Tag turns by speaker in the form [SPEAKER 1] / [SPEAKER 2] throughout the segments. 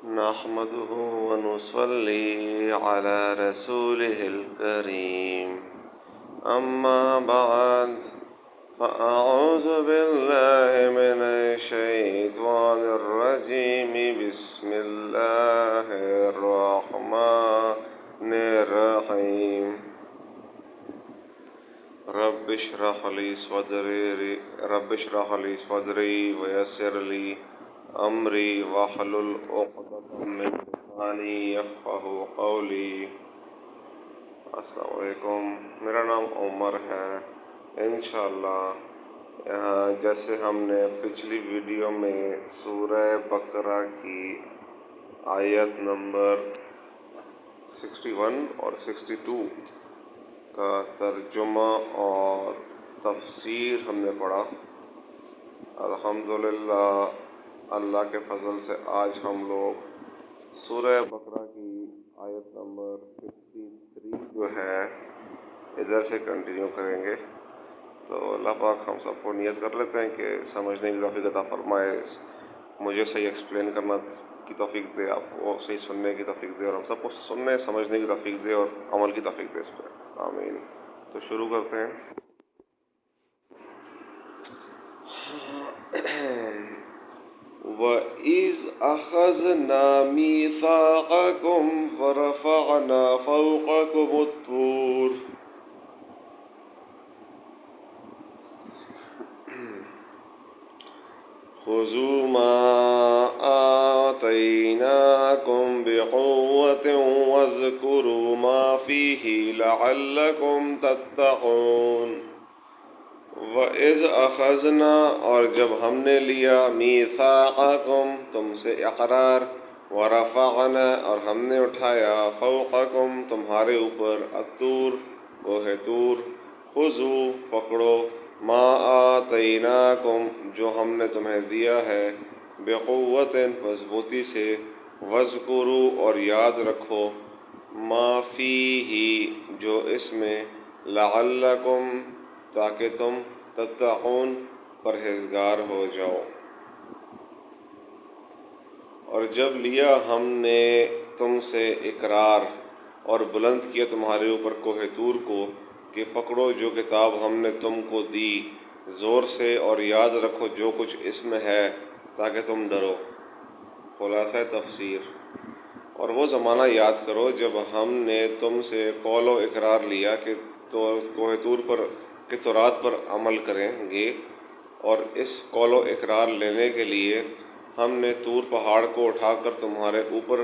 [SPEAKER 1] نحمده ونصلي على رسوله الكريم أما بعد فأعوذ بالله من الشيطان الرجيم بسم الله الرحمن الرحيم رب اشرح لي صدري ويسر لي امری واحلل عقدۃ من لسانی یفقہوا قولی۔ السلام علیکم، میرا نام عمر ہے۔ انشاءاللہ جیسے ہم نے پچھلی ویڈیو میں سورہ بقرہ کی آیت نمبر 61 اور 62 کا ترجمہ اور تفسیر ہم نے پڑھا۔ الحمدللہ اللہ کے فضل سے آج ہم لوگ سورہ بقرہ کی آیت نمبر 63 جو ہے ادھر سے کنٹینیو کریں گے۔ تو اللہ پاک ہم سب کو نیت کر لیتے ہیں کہ سمجھنے کی توفیق عطا فرمائے، مجھے صحیح ایکسپلین کرنا کی توفیق دے، آپ کو صحیح سننے کی توفیق دے، اور ہم سب کو سننے سمجھنے کی توفیق دے اور عمل کی توفیق دے اس پہ، آمین۔ تو شروع کرتے ہیں۔ وَإِذْ أَخَذْنَا مِيثَاقَكُمْ وَرَفَعْنَا فَوْقَكُمُ الطُّورَ خُذُوا مَا آتَيْنَاكُمْ بِقُوَّةٍ وَاذْكُرُوا مَا فِيهِ لَعَلَّكُمْ تَتَّقُونَ۔ وَإِذْ أَخَذْنَا، اور جب ہم نے لیا، مِيثَاقَكُمْ، تم سے اقرار، وَرَفَعْنَا، اور ہم نے اٹھایا، فَوْقَكُمْ، تمہارے اوپر، الطور، کوہ طور، خُذُوا، پکڑو، مَا آتَيْنَاكُمْ، جو ہم نے تمہیں دیا ہے، بِقُوَّةٍ، مضبوطی سے، وَاذْكُرُوا، اور یاد رکھو، مَا فِيهِ، جو اس میں، لَعَلَّكُمْ، تاکہ تم تتقون، پرہیزگار ہو جاؤ۔ اور جب لیا ہم نے تم سے اقرار اور بلند کیا تمہارے اوپر کوہ طور کو کہ پکڑو جو کتاب ہم نے تم کو دی زور سے، اور یاد رکھو جو کچھ اس میں ہے تاکہ تم ڈرو۔ خلاصہ تفسیر۔ اور وہ زمانہ یاد کرو جب ہم نے تم سے قول و اقرار لیا کہ تو کوہ طور پر کہ تورات پر عمل کریں گے، اور اس قول و اقرار لینے کے لیے ہم نے طور پہاڑ کو اٹھا کر تمہارے اوپر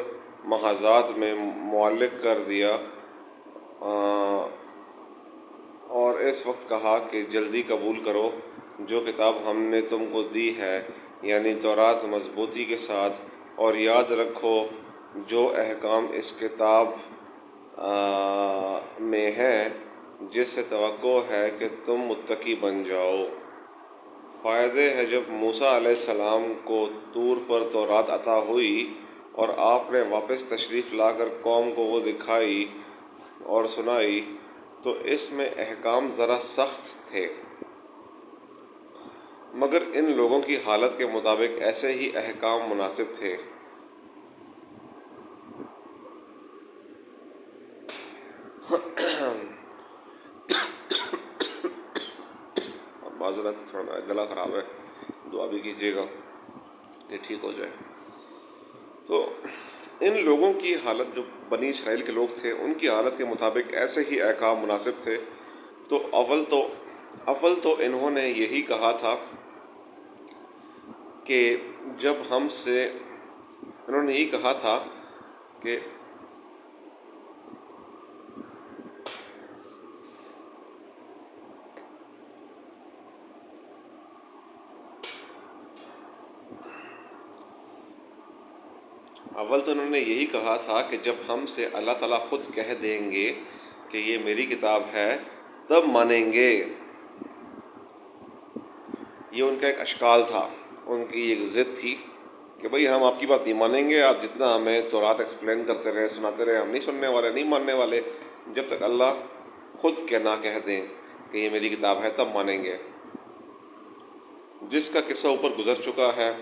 [SPEAKER 1] محاذات میں معلق کر دیا، اور اس وقت کہا کہ جلدی قبول کرو جو کتاب ہم نے تم کو دی ہے، یعنی تورات، مضبوطی کے ساتھ، اور یاد رکھو جو احکام اس کتاب میں ہیں، جس سے توقع ہے کہ تم متقی بن جاؤ۔ فائدے ہے جب موسیٰ علیہ السلام کو طور پر تورات عطا ہوئی اور آپ نے واپس تشریف لا کر قوم کو وہ دکھائی اور سنائی، تو اس میں احکام ذرا سخت تھے، مگر ان لوگوں کی حالت کے مطابق ایسے ہی احکام مناسب تھے۔ معذرت، تھوڑا گلا خراب ہے، دعا بھی کیجیے گا کہ ٹھیک ہو جائے۔ تو ان لوگوں کی حالت، جو بنی اسرائیل کے لوگ تھے، ان کی حالت کے مطابق ایسے ہی احکام مناسب تھے۔ تو اول تو انہوں نے یہی کہا تھا کہ جب ہم سے انہوں نے یہی کہا تھا کہ جب ہم سے اللہ تعالیٰ خود کہہ دیں گے کہ یہ میری کتاب ہے تب مانیں گے۔ یہ ان کا ایک اشکال تھا، ان کی ایک ضد تھی کہ بھئی ہم آپ کی بات نہیں مانیں گے، آپ جتنا ہمیں تورات ایکسپلین کرتے رہے، سناتے رہے، ہم نہیں سننے والے، نہیں ماننے والے، جب تک اللہ خود نہ کہہ دیں کہ یہ میری کتاب ہے تب مانیں گے۔ جس کا قصہ اوپر گزر چکا ہے،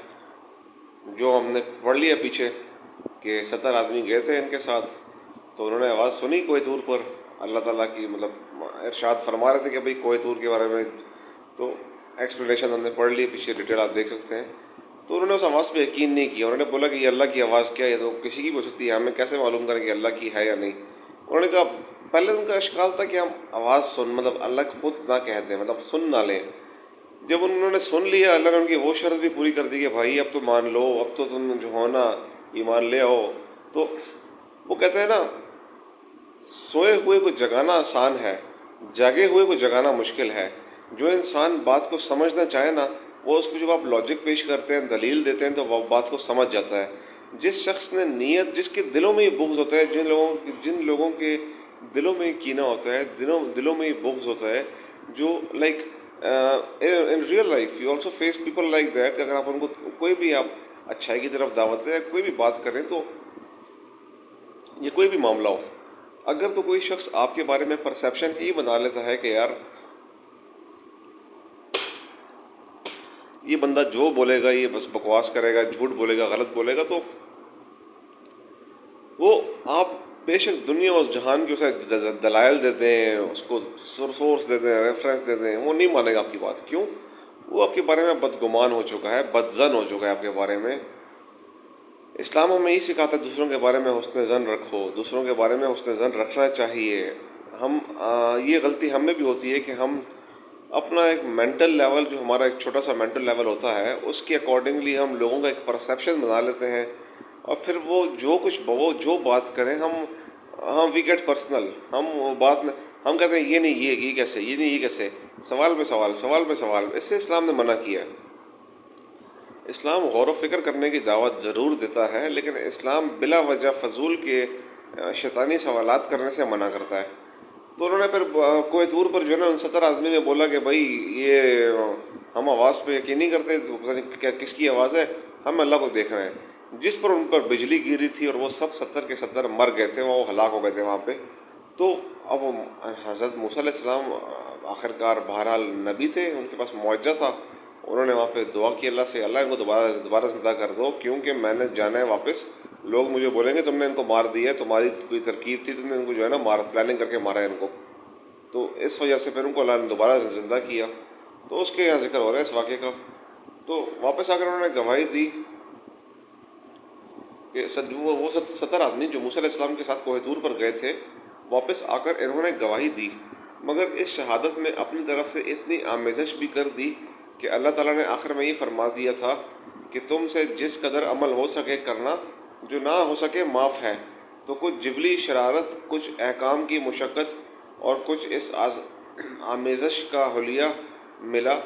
[SPEAKER 1] جو ہم نے پڑھ لیا پیچھے، کہ 70 آدمی گئے تھے ان کے ساتھ، تو انہوں نے آواز سنی کوہ طور پر، اللہ تعالیٰ کی مطلب ارشاد فرما رہے تھے کہ بھئی کوہ طور کے بارے میں، تو ایکسپلینیشن ہم نے پڑھ لی، پیچھے ڈیٹیل آپ دیکھ سکتے ہیں. تو انہوں نے اس آواز پہ یقین نہیں کیا. انہوں نے بولا کہ یہ اللہ کی آواز کیا ہے، تو کسی کی بھی ہو سکتی ہے، ہمیں کیسے معلوم کریں کہ اللہ کی ہے یا نہیں. انہوں نے کہا پہلے ان کا اشکال تھا کہ ہم آواز سن مطلب اللہ کو خود نہ کہہ دیں، مطلب سن نہ لیں. جب انہوں نے سن لیا، اللہ نے ان کی وہ شرط بھی پوری کر دی کہ بھائی اب تو مان لو، اب تو تم جو ہو نا ایمان لے آؤ. تو وہ کہتے ہیں نا، سوئے ہوئے کو جگانا آسان ہے، جاگے ہوئے کو جگانا مشکل ہے. جو انسان بات کو سمجھنا چاہے نا، وہ اس کو جب آپ لاجک پیش کرتے ہیں، دلیل دیتے ہیں، تو وہ بات کو سمجھ جاتا ہے. جس شخص نے نیت، جس کے دلوں میں یہ بغض ہوتا ہے، جن لوگوں کے دلوں میں یہ کینہ ہوتا ہے، دلوں میں یہ بغض ہوتا ہے، جو like in real life you also face people like that. اگر آپ ان کو کوئی بھی آپ اچھائی کی طرف دعوت دیں، کوئی بھی بات کریں، تو یہ کوئی بھی معاملہ ہو، اگر تو کوئی شخص آپ کے بارے میں پرسیپشن ہی بنا لیتا ہے کہ یار یہ بندہ جو بولے گا یہ بس بکواس کرے گا، جھوٹ بولے گا، غلط بولے گا، تو وہ آپ بے شک دنیا اس جہان کی اسے دلائل دیتے ہیں، اس کو سورس دیتے ہیں، ریفرنس دیتے ہیں، وہ نہیں مانے گا آپ کی بات. کیوں؟ وہ آپ کے بارے میں بدگمان ہو چکا ہے، بدظن ہو چکا ہے آپ کے بارے میں. اسلام ہمیں یہی سکھاتا ہے دوسروں کے بارے میں حسن ظن رکھو، دوسروں کے بارے میں حسن ظن رکھنا چاہیے. یہ غلطی ہم میں بھی ہوتی ہے کہ ہم اپنا ایک مینٹل لیول، جو ہمارا ایک چھوٹا سا مینٹل لیول ہوتا ہے، اس کے اکارڈنگلی ہم لوگوں کا ایک پرسیپشن بنا لیتے ہیں، اور پھر وہ جو بات کریں ہم وی گیٹ پرسنل. ہم وہ بات ہم کہتے ہیں یہ نہیں، یہ کیسے، یہ نہیں، یہ کیسے، سوال پہ سوال، سوال پہ سوال. اس سے اسلام نے منع کیا ہے. اسلام غور و فکر کرنے کی دعوت ضرور دیتا ہے، لیکن اسلام بلا وجہ فضول کے شیطانی سوالات کرنے سے منع کرتا ہے. تو انہوں نے پھر کوہ طور پر جو ہے نا ان 70 آدمی نے بولا کہ بھائی یہ ہم آواز پہ یقین نہیں کرتے، تو پتہ نہیں کیا کس کی آواز ہے، ہم اللہ کو دیکھ رہے ہیں. جس پر ان پر بجلی گری تھی اور وہ سب 70 کے 70 مر گئے تھے، وہ ہلاک ہو گئے تھے وہاں پہ. تو اب حضرت موسیٰ علیہ السلام آخرکار بہرحال نبی تھے، ان کے پاس معجزہ تھا. انہوں نے وہاں پہ دعا کی اللہ سے، اللہ ان کو دوبارہ زندہ کر دو، کیونکہ میں نے جانا ہے واپس. لوگ مجھے بولیں گے تم نے ان کو مار دیا ہے، تمہاری کوئی ترکیب تھی، تم نے ان کو جو ہے نا پلاننگ کر کے مارا ہے ان کو. تو اس وجہ سے پھر ان کو اللہ نے دوبارہ زندہ کیا. تو اس کے یہاں ذکر ہو رہا ہے اس واقعے کا. تو واپس آ کر انہوں نے گواہی دی کہ وہ 70 آدمی جو موسیٰ علیہ السلام کے ساتھ کوہ طور پر گئے تھے، واپس آ کر انہوں نے گواہی دی، مگر اس شہادت میں اپنی طرف سے اتنی آمیزش بھی کر دی کہ اللہ تعالیٰ نے آخر میں یہ فرما دیا تھا کہ تم سے جس قدر عمل ہو سکے کرنا، جو نہ ہو سکے معاف ہے. تو کچھ جبلی شرارت، کچھ احکام کی مشقت اور کچھ اس آمیزش کا حلیہ ملا.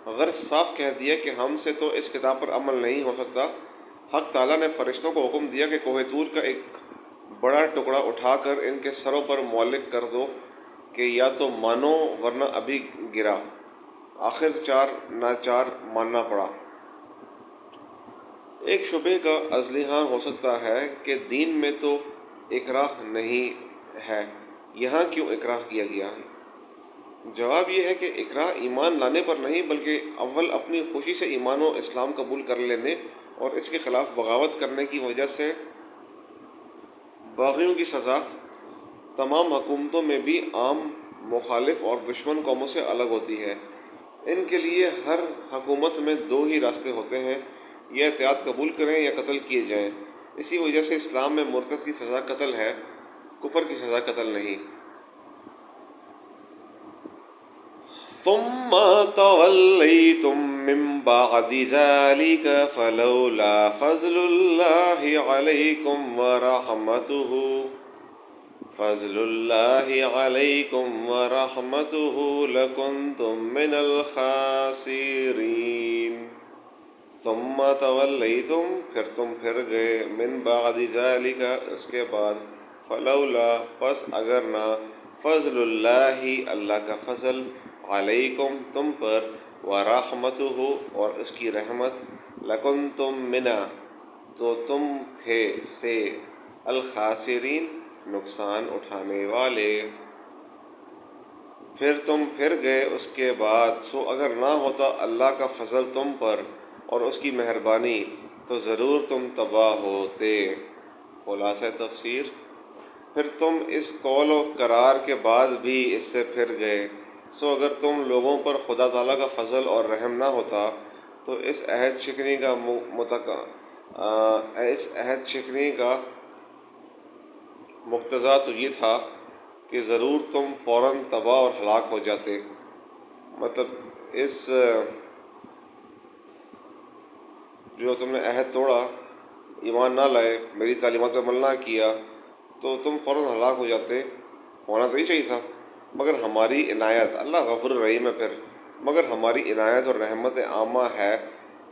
[SPEAKER 1] غرض صاف کہہ دیا کہ ہم سے تو اس کتاب پر عمل نہیں ہو سکتا. حق تعالیٰ نے فرشتوں کو حکم دیا کہ کوہ طور کا ایک بڑا ٹکڑا اٹھا کر ان کے سروں پر معلق کر دو کہ یا تو مانو ورنہ ابھی گرا. آخر ناچار ماننا پڑا. ایک شبہ کا ازلحاں ہو سکتا ہے کہ دین میں تو اکراہ نہیں ہے، یہاں کیوں اکراہ کیا گیا؟ جواب یہ ہے کہ اکراہ ایمان لانے پر نہیں، بلکہ اول اپنی خوشی سے ایمان و اسلام قبول کر لینے اور اس کے خلاف بغاوت کرنے کی وجہ سے باغیوں کی سزا تمام حکومتوں میں بھی عام، مخالف اور دشمن قوموں سے الگ ہوتی ہے. ان کے لیے ہر حکومت میں دو ہی راستے ہوتے ہیں، یا اطاعت قبول کریں یا قتل کیے جائیں. اسی وجہ سے اسلام میں مرتد کی سزا قتل ہے، کفر کی سزا قتل نہیں. ثم تولیتم من بعد ذلك فلولا فضل الله عليكم ورحمته لکنتم من الخاسرین. ثم تولیتم، پھر تم پھر گئے، من بعد ذلك، اس کے بعد، فلولا، پس اگر نہ، فضل اللہ، اللہ کا فضل، علیکم، تم پر، ورحمتہ، اور اس کی رحمت، لکنتم منا، تو تم تھے سے، الخاسرین، نقصان اٹھانے والے. پھر تم پھر گئے اس کے بعد، سو اگر نہ ہوتا اللہ کا فضل تم پر اور اس کی مہربانی، تو ضرور تم تباہ ہوتے. خلاصہ تفسیر، پھر تم اس قول و قرار کے بعد بھی اس سے پھر گئے، سو اگر تم لوگوں پر خدا تعالیٰ کا فضل اور رحم نہ ہوتا تو اس عہد شکنی کا مقتضا تو یہ تھا کہ ضرور تم فوراً تباہ اور ہلاک ہو جاتے۔ مطلب اس جو تم نے عہد توڑا، ایمان نہ لائے، میری تعلیمات پر عمل نہ کیا، تو تم فوراً ہلاک ہو جاتے۔ ہونا تو ہی چاہیے تھا، مگر ہماری عنایت، اللہ غفور الرحیم ہے، پھر مگر ہماری عنایت اور رحمت عامہ ہے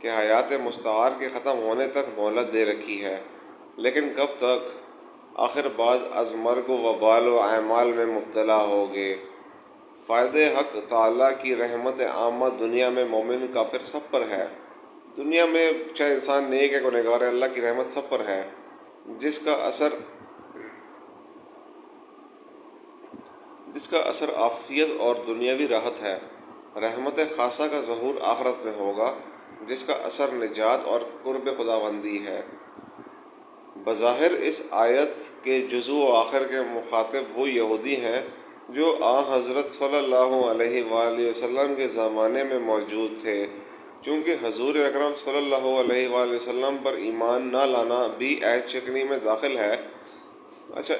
[SPEAKER 1] کہ حیات مستعار کے ختم ہونے تک مہلت دے رکھی ہے، لیکن کب تک؟ آخر بعد از مرگ و وبال و اعمال میں مبتلا ہوگے۔ فائدہ حق تعالیٰ کی رحمت عامہ دنیا میں مومن کافر سب پر ہے۔ دنیا میں چاہے انسان نیک ہے گنہگار ہے، اللہ کی رحمت سب پر ہے، جس کا اثر عافیت اور دنیاوی راحت ہے۔ رحمت خاصہ کا ظہور آخرت میں ہوگا، جس کا اثر نجات اور قرب خداوندی ہے۔ بظاہر اس آیت کے جزو و آخر کے مخاطب وہ یہودی ہیں جو حضرت صلی اللہ علیہ وآلہ وسلم کے زمانے میں موجود تھے، چونکہ حضور اکرم صلی اللہ علیہ وآلہ وسلم پر ایمان نہ لانا بھی عہد شکنی میں داخل ہے۔ اچھا،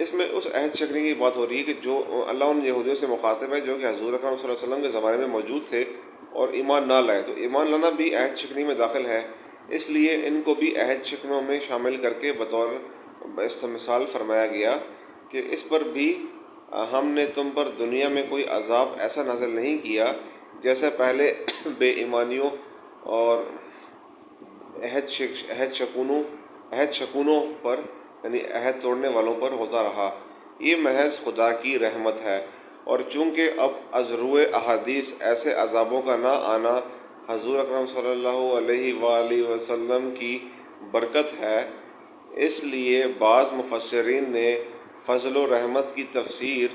[SPEAKER 1] اس میں اس عہد شکنی کی بات ہو رہی ہے کہ جو اللہ ان یہودیوں سے مخاطب ہے جو کہ حضور اکرم صلی اللہ علیہ وسلم کے زمانے میں موجود تھے اور ایمان نہ لائے، تو ایمان لانا بھی عہد شکنی میں داخل ہے، اس لیے ان کو بھی عہد شکنوں میں شامل کر کے بطور مثال فرمایا گیا کہ اس پر بھی ہم نے تم پر دنیا میں کوئی عذاب ایسا نازل نہیں کیا جیسے پہلے بے ایمانیوں اور عہد شکونوں پر، یعنی عہد توڑنے والوں پر ہوتا رہا۔ یہ محض خدا کی رحمت ہے، اور چونکہ اب از روئے احادیث ایسے عذابوں کا نہ آنا حضور اکرم صلی اللہ علیہ وآلہ وسلم کی برکت ہے، اس لیے بعض مفسرین نے فضل و رحمت کی تفسیر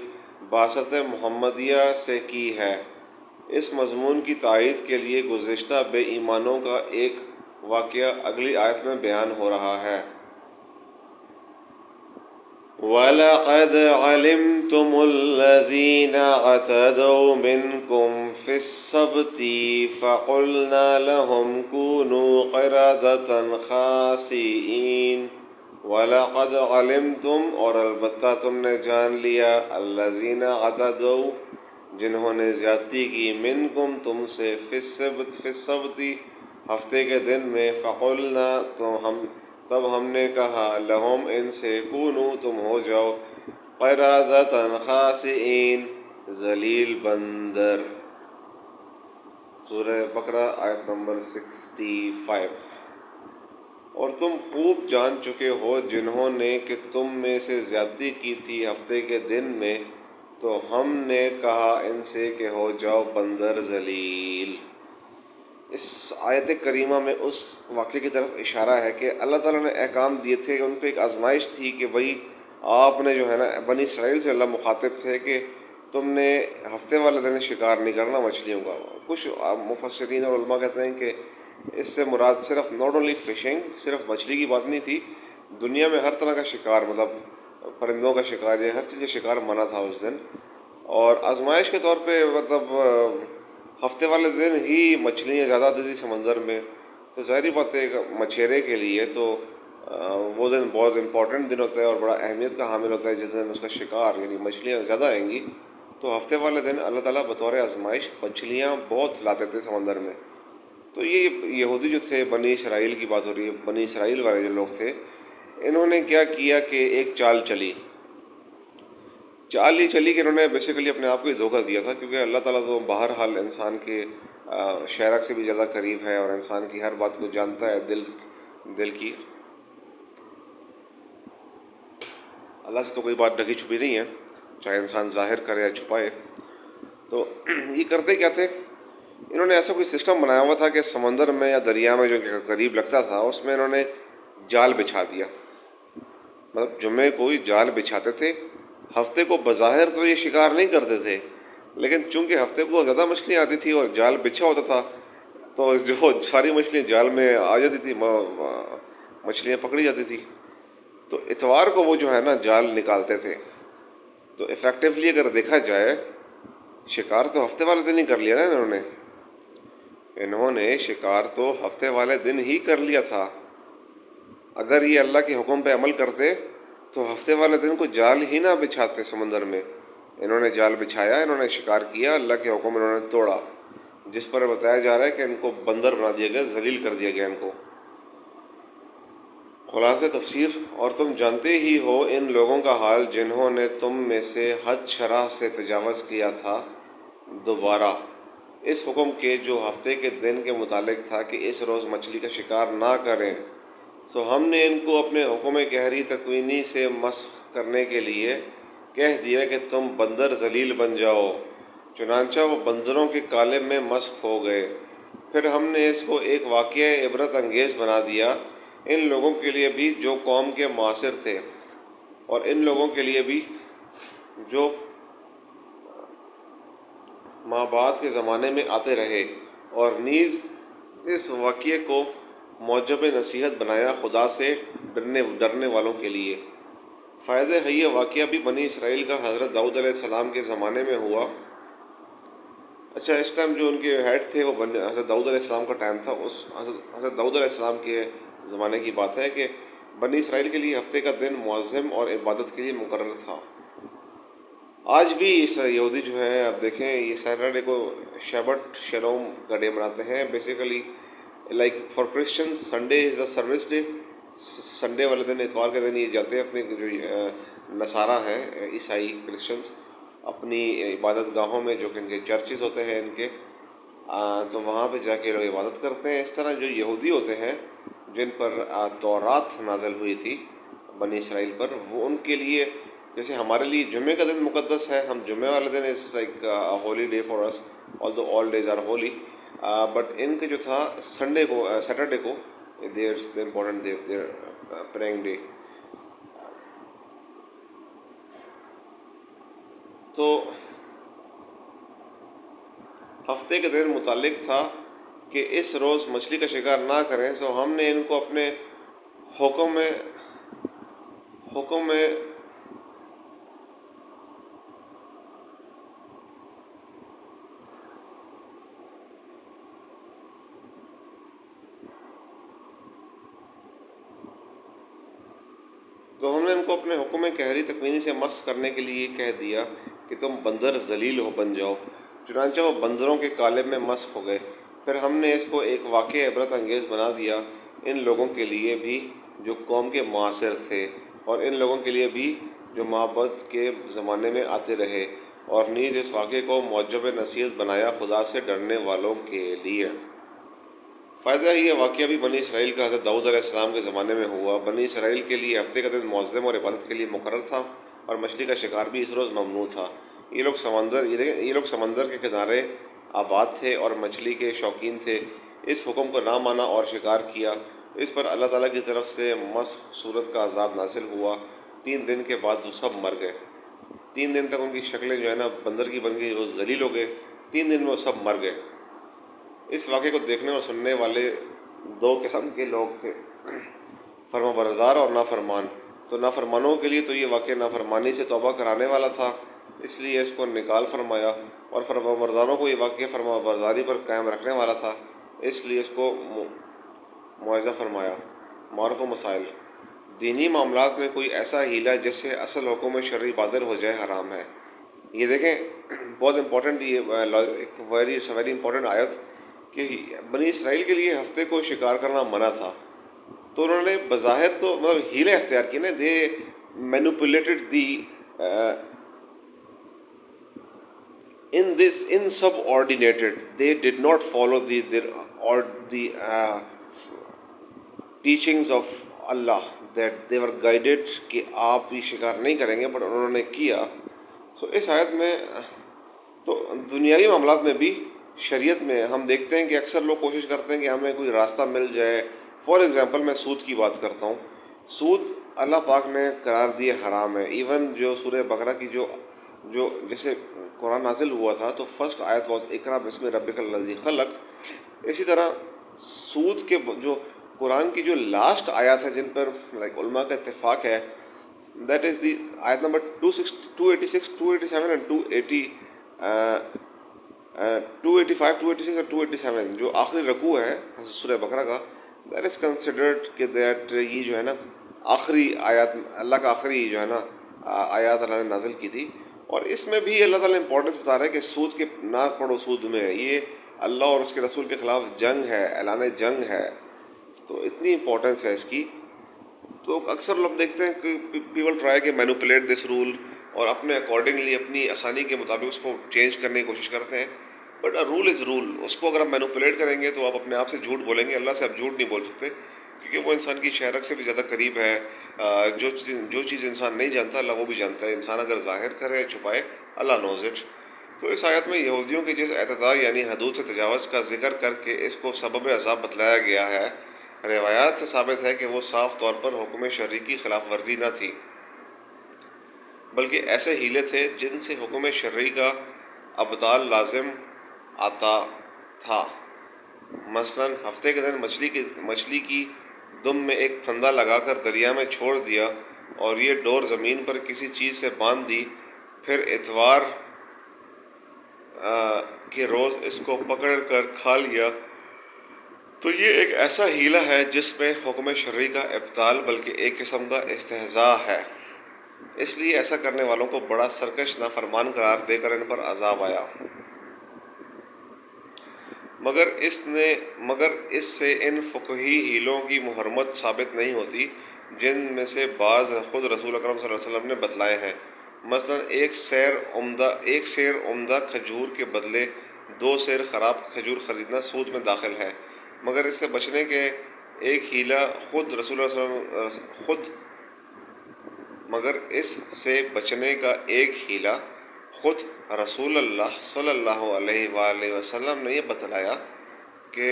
[SPEAKER 1] بعثت محمدیہ سے کی ہے۔ اس مضمون کی تائید کے لیے گزشتہ بے ایمانوں کا ایک واقعہ اگلی آیت میں بیان ہو رہا ہے۔ وَلَقَدْ عَلِمْتُمُ الَّذِينَ اعْتَدَوْا مِنْكُمْ فِي السَّبْتِ فَقُلْنَا لَهُمْ كُونُوا قِرَدَةً خَاسِئِينَ۔ وَلَقَدْ عَلِمْتُمْ، اور البتہ تم نے جان لیا، الَّذِينَ اعْتَدَوْا، جنہوں نے زیادتی کی، منکم تم سے، فی السبت ہفتے کے دن میں، فقلنا تب ہم نے کہا، لہم ان سے، کونو تم ہو جاؤ، قردۃ خاسئین ذلیل بندر۔ سورہ بقرہ آیت نمبر 65۔ اور تم خوب جان چکے ہو جنہوں نے کہ تم میں سے زیادتی کی تھی ہفتے کے دن میں، تو ہم نے کہا ان سے کہ ہو جاؤ بندر ذلیل۔ اس آیت کریمہ میں اس واقعے کی طرف اشارہ ہے کہ اللہ تعالیٰ نے احکام دیے تھے کہ ان پہ ایک آزمائش تھی کہ بھئی آپ نے جو ہے نا، بنی اسرائیل سے اللہ مخاطب تھے کہ تم نے ہفتے والے دن شکار نہیں کرنا مچھلیوں کا۔ کچھ مفسرین اور علماء کہتے ہیں کہ اس سے مراد صرف ناٹ اونلی فشنگ، صرف مچھلی کی بات نہیں تھی، دنیا میں ہر طرح کا شکار، مطلب پرندوں کا شکار، یہ ہر چیز کا شکار منع تھا اس دن۔ اور آزمائش کے طور پہ مطلب ہفتے والے دن ہی مچھلیاں زیادہ آتی تھی سمندر میں، تو ظاہری بات ہے مچھیرے کے لیے تو وہ دن بہت امپورٹنٹ دن ہوتا ہے اور بڑا اہمیت کا حامل ہوتا ہے، جس دن اس کا شکار یعنی مچھلیاں زیادہ آئیں گی۔ تو ہفتے والے دن اللہ تعالیٰ بطور آزمائش مچھلیاں بہت لاتے تھے سمندر میں۔ تو یہ یہودی جو تھے، بنی اسرائیل کی بات ہو رہی ہے، بنی اسرائیل والے جو لوگ تھے، انہوں نے کیا کیا کہ ایک چال یہ چلی کہ انہوں نے بیسیکلی اپنے آپ کو ہی دھوکہ دیا تھا، کیونکہ اللہ تعالیٰ تو بہرحال انسان کے شہرک سے بھی زیادہ قریب ہے اور انسان کی ہر بات کو جانتا ہے، دل کی۔ اللہ سے تو کوئی بات ڈھکی چھپی نہیں ہے، چاہے انسان ظاہر کرے یا چھپائے۔ تو یہ کرتے کیا تھے، انہوں نے ایسا کوئی سسٹم بنایا ہوا تھا کہ سمندر میں یا دریا میں جو قریب لگتا تھا اس میں انہوں نے جال بچھا دیا۔ مطلب جمعے کو ہی جال بچھاتے تھے، ہفتے کو بظاہر تو یہ شکار نہیں کرتے تھے، لیکن چونکہ ہفتے کو زیادہ مچھلیاں آتی تھی اور جال بچھا ہوتا تھا تو جو ساری مچھلیاں جال میں آ جاتی تھی، مچھلیاں پکڑی جاتی تھی۔ تو اتوار کو وہ جو ہے نا جال نکالتے تھے. تو افیکٹولی اگر دیکھا جائے شکار تو ہفتے والے دن ہی کر لیا نا انہوں نے شکار تو ہفتے والے دن ہی کر لیا تھا. اگر یہ اللہ کے حکم پہ عمل کرتے تو ہفتے والے دن کو جال ہی نہ بچھاتے سمندر میں. انہوں نے جال بچھایا, انہوں نے شکار کیا, اللہ کے حکم انہوں نے توڑا, جس پر بتایا جا رہا ہے کہ ان کو بندر بنا دیا گیا, ذلیل کر دیا گیا ان کو. خلاصہ تفسیر, اور تم جانتے ہی ہو ان لوگوں کا حال جنہوں نے تم میں سے حد شرح سے تجاوز کیا تھا دوبارہ اس حکم کے جو ہفتے کے دن کے متعلق تھا کہ اس روز مچھلی کا شکار نہ کریں. سو ہم نے ان کو اپنے حکم قہری تکوینی سے مسخ کرنے کے لیے کہہ دیا کہ تم بندر ذلیل بن جاؤ. چنانچہ وہ بندروں کے قالب میں مسخ ہو گئے. پھر ہم نے اس کو ایک واقعہ عبرت انگیز بنا دیا ان لوگوں کے لیے بھی جو قوم کے معاصر تھے, اور ان لوگوں کے لیے بھی جو مابعد کے زمانے میں آتے رہے, اور نیز اس واقعے کو موجب نصیحت بنایا خدا سے ڈرنے والوں کے لیے. فائدہ ہے یہ واقعہ بھی بنی اسرائیل کا حضرت داؤد علیہ السلام کے زمانے میں ہوا. اچھا, اس ٹائم جو ان کے ہیڈ تھے وہ حضرت داؤد علیہ السلام کا ٹائم تھا. اس حضرت داؤد علیہ السلام کے زمانے کی بات ہے کہ بنی اسرائیل کے لیے ہفتے کا دن معظم اور عبادت کے لیے مقرر تھا. آج بھی اس یہودی جو ہے, اب دیکھیں, یہ سیٹرڈے کو شیبٹ شلوم کا ڈے مناتے ہیں. Basically like for Christian Sunday is the service day. Sunday والے دن, اتوار کے دن یہ جاتے ہیں اپنے جو نصارہ ہیں عیسائی کرسچنس اپنی عبادت گاہوں میں, جو کہ ان کے چرچز ہوتے ہیں ان کے, تو وہاں پہ جا کے لوگ عبادت کرتے ہیں. اس طرح جو یہودی ہوتے ہیں جن پر تورات نازل ہوئی تھی بنی اسرائیل پر, وہ ان کے لیے جیسے ہمارے لیے جمعے کا دن مقدس ہے, ہم جمعے والے دن is like holy day for us, although all days are holy, but ان کے جو تھا سنڈے کو, سیٹرڈے کو, there's the important day, their praying day. تو ہفتے کے دن متعلق تھا کہ اس روز مچھلی کا شکار نہ کریں. سو ہم نے ان کو اپنے حکم میں قہری تکوینی سے مسخ کرنے کے لیے کہہ دیا کہ تم بندر ذلیل بن جاؤ. چنانچہ وہ بندروں کے قالب میں مسخ ہو گئے. پھر ہم نے اس کو ایک واقعہ عبرت انگیز بنا دیا ان لوگوں کے لیے بھی جو قوم کے معاصر تھے, اور ان لوگوں کے لیے بھی جو مابعد کے زمانے میں آتے رہے, اور نیز اس واقعے کو موجب نصیحت بنایا خدا سے ڈرنے والوں کے لیے. فائدہ یہ واقعہ بھی بنی اسرائیل کا حضرت داؤد علیہ السلام کے زمانے میں ہوا. بنی اسرائیل کے لیے ہفتے کا دن معظم اور عبادت کے لیے مقرر تھا, اور مچھلی کا شکار بھی اس روز ممنوع تھا. یہ لوگ سمندر کے کنارے آباد تھے اور مچھلی کے شوقین تھے. اس حکم کو نہ مانا اور شکار کیا. اس پر اللہ تعالیٰ کی طرف سے مسخ صورت کا عذاب نازل ہوا. 3 دن کے بعد وہ سب مر گئے. 3 دن تک ان کی شکلیں جو ہے نا بندر کی بن گئی, وہ ذلیل ہو گئے. 3 دن میں وہ سب مر گئے. اس واقعے کو دیکھنے اور سننے والے 2 قسم کے لوگ تھے, فرما بردار اور نافرمان. تو نافرمانوں کے لیے تو یہ واقعہ نافرمانی سے توبہ کرانے والا تھا, اس لیے اس کو نکال فرمایا, اور فرما برداروں کو یہ واقعہ فرما برداری پر قائم رکھنے والا تھا, اس لیے اس کو موعظہ فرمایا. معرف و مسائل. دینی معاملات میں کوئی ایسا ہیلہ جس سے اصل حکم شرعی بادر ہو جائے حرام ہے. یہ دیکھیں بہت امپورٹنٹ, یہ ایک ویری امپورٹنٹ آیت کہ بنی اسرائیل کے لیے ہفتے کو شکار کرنا منع تھا. تو انہوں نے بظاہر تو مطلب ہیلے اختیار کیے نا, they manipulated the in subordinated, they did not follow the teachings of Allah, that they were guided کہ آپ یہ شکار نہیں کریں گے, بٹ انہوں نے کیا. سو اس آیت میں تو دنیاوی معاملات میں بھی شریعت میں ہم دیکھتے ہیں کہ اکثر لوگ کوشش کرتے ہیں کہ ہمیں کوئی راستہ مل جائے. فار ایگزامپل میں سود کی بات کرتا ہوں. سود اللہ پاک نے قرار دیے حرام ہے. ایون جو سورہ بقرہ کی جو جیسے قرآن نازل ہوا تھا تو فرسٹ آیت واز اقرا بسم ربک الذی خلق. اسی طرح سود کے جو قرآن کی جو لاسٹ آیات ہے جن پر علماء کا اتفاق ہے، دیٹ از دی آیت نمبر 286 287 اینڈ 285 286 اور 287، جو آخری رکوع ہے سورہ بقرہ کا، دیٹ از کنسیڈرڈ کہ دیٹ یہ جو ہے نا آخری آیات، اللہ کا آخری جو ہے نا آیات اللہ نے نازل کی تھی. اور اس میں بھی اللہ تعالیٰ امپورٹنس بتا رہا ہے کہ سود کے نہ پڑھو، سود میں یہ اللہ اور اس کے رسول کے خلاف جنگ ہے، اعلان جنگ ہے. تو اتنی امپورٹنس ہے اس کی. تو اکثر لوگ دیکھتے ہیں کہ پیپل ٹرائی کہ مینوپولیٹ دس رول اور اپنے اکارڈنگلی اپنی آسانی کے مطابق اس کو چینج کرنے کی کوشش کرتے ہیں. But rule is rule. اس کو اگر آپ مینوپولیٹ کریں گے تو آپ اپنے آپ سے جھوٹ بولیں گے، اللہ سے آپ جھوٹ نہیں بول سکتے، کیونکہ وہ انسان کی شہرت سے بھی زیادہ قریب ہے. جو چیز انسان نہیں جانتا اللہ وہ بھی جانتا ہے. انسان اگر ظاہر کرے چھپائے، اللہ نوز اٹ. تو اس آیت میں یہودیوں کے جس اعتداء یعنی حدود سے تجاوز کا ذکر کر کے اس کو سبب عذاب بتلایا گیا ہے. روایات سے ثابت ہے کہ وہ صاف طور پر حکم شرعی کی خلاف ورزی نہ تھی، بلکہ ایسے ہیلے تھے جن سے حکم شرعی کا ابطال لازم آتا تھا. مثلا ہفتے کے دن مچھلی کی دم میں ایک پھندا لگا کر دریا میں چھوڑ دیا اور یہ ڈور زمین پر کسی چیز سے باندھ دی، پھر اتوار کے روز اس کو پکڑ کر کھا لیا، تو یہ ایک ایسا ہیلہ ہے جس میں حکم شرعی کا ابطال بلکہ ایک قسم کا استہزاء ہے. اس لیے ایسا کرنے والوں کو بڑا سرکش نافرمان قرار دے کر ان پر عذاب آیا. مگر اس سے ان فقہی ہیلوں کی محرمت ثابت نہیں ہوتی جن میں سے بعض خود رسول اکرم صلی اللہ علیہ وسلم نے بتلائے ہیں. مثلا ایک سیر عمدہ کھجور کے بدلے 2 سیر خراب کھجور خریدنا سود میں داخل ہے. مگر اس سے بچنے کے ایک ہیلہ خود رسول اللہ صلی اللہ علیہ وسلم مگر اس سے بچنے کا ایک ہیلہ خود رسول اللہ صلی اللہ علیہ وآلہ وسلم نے یہ بتلایا کہ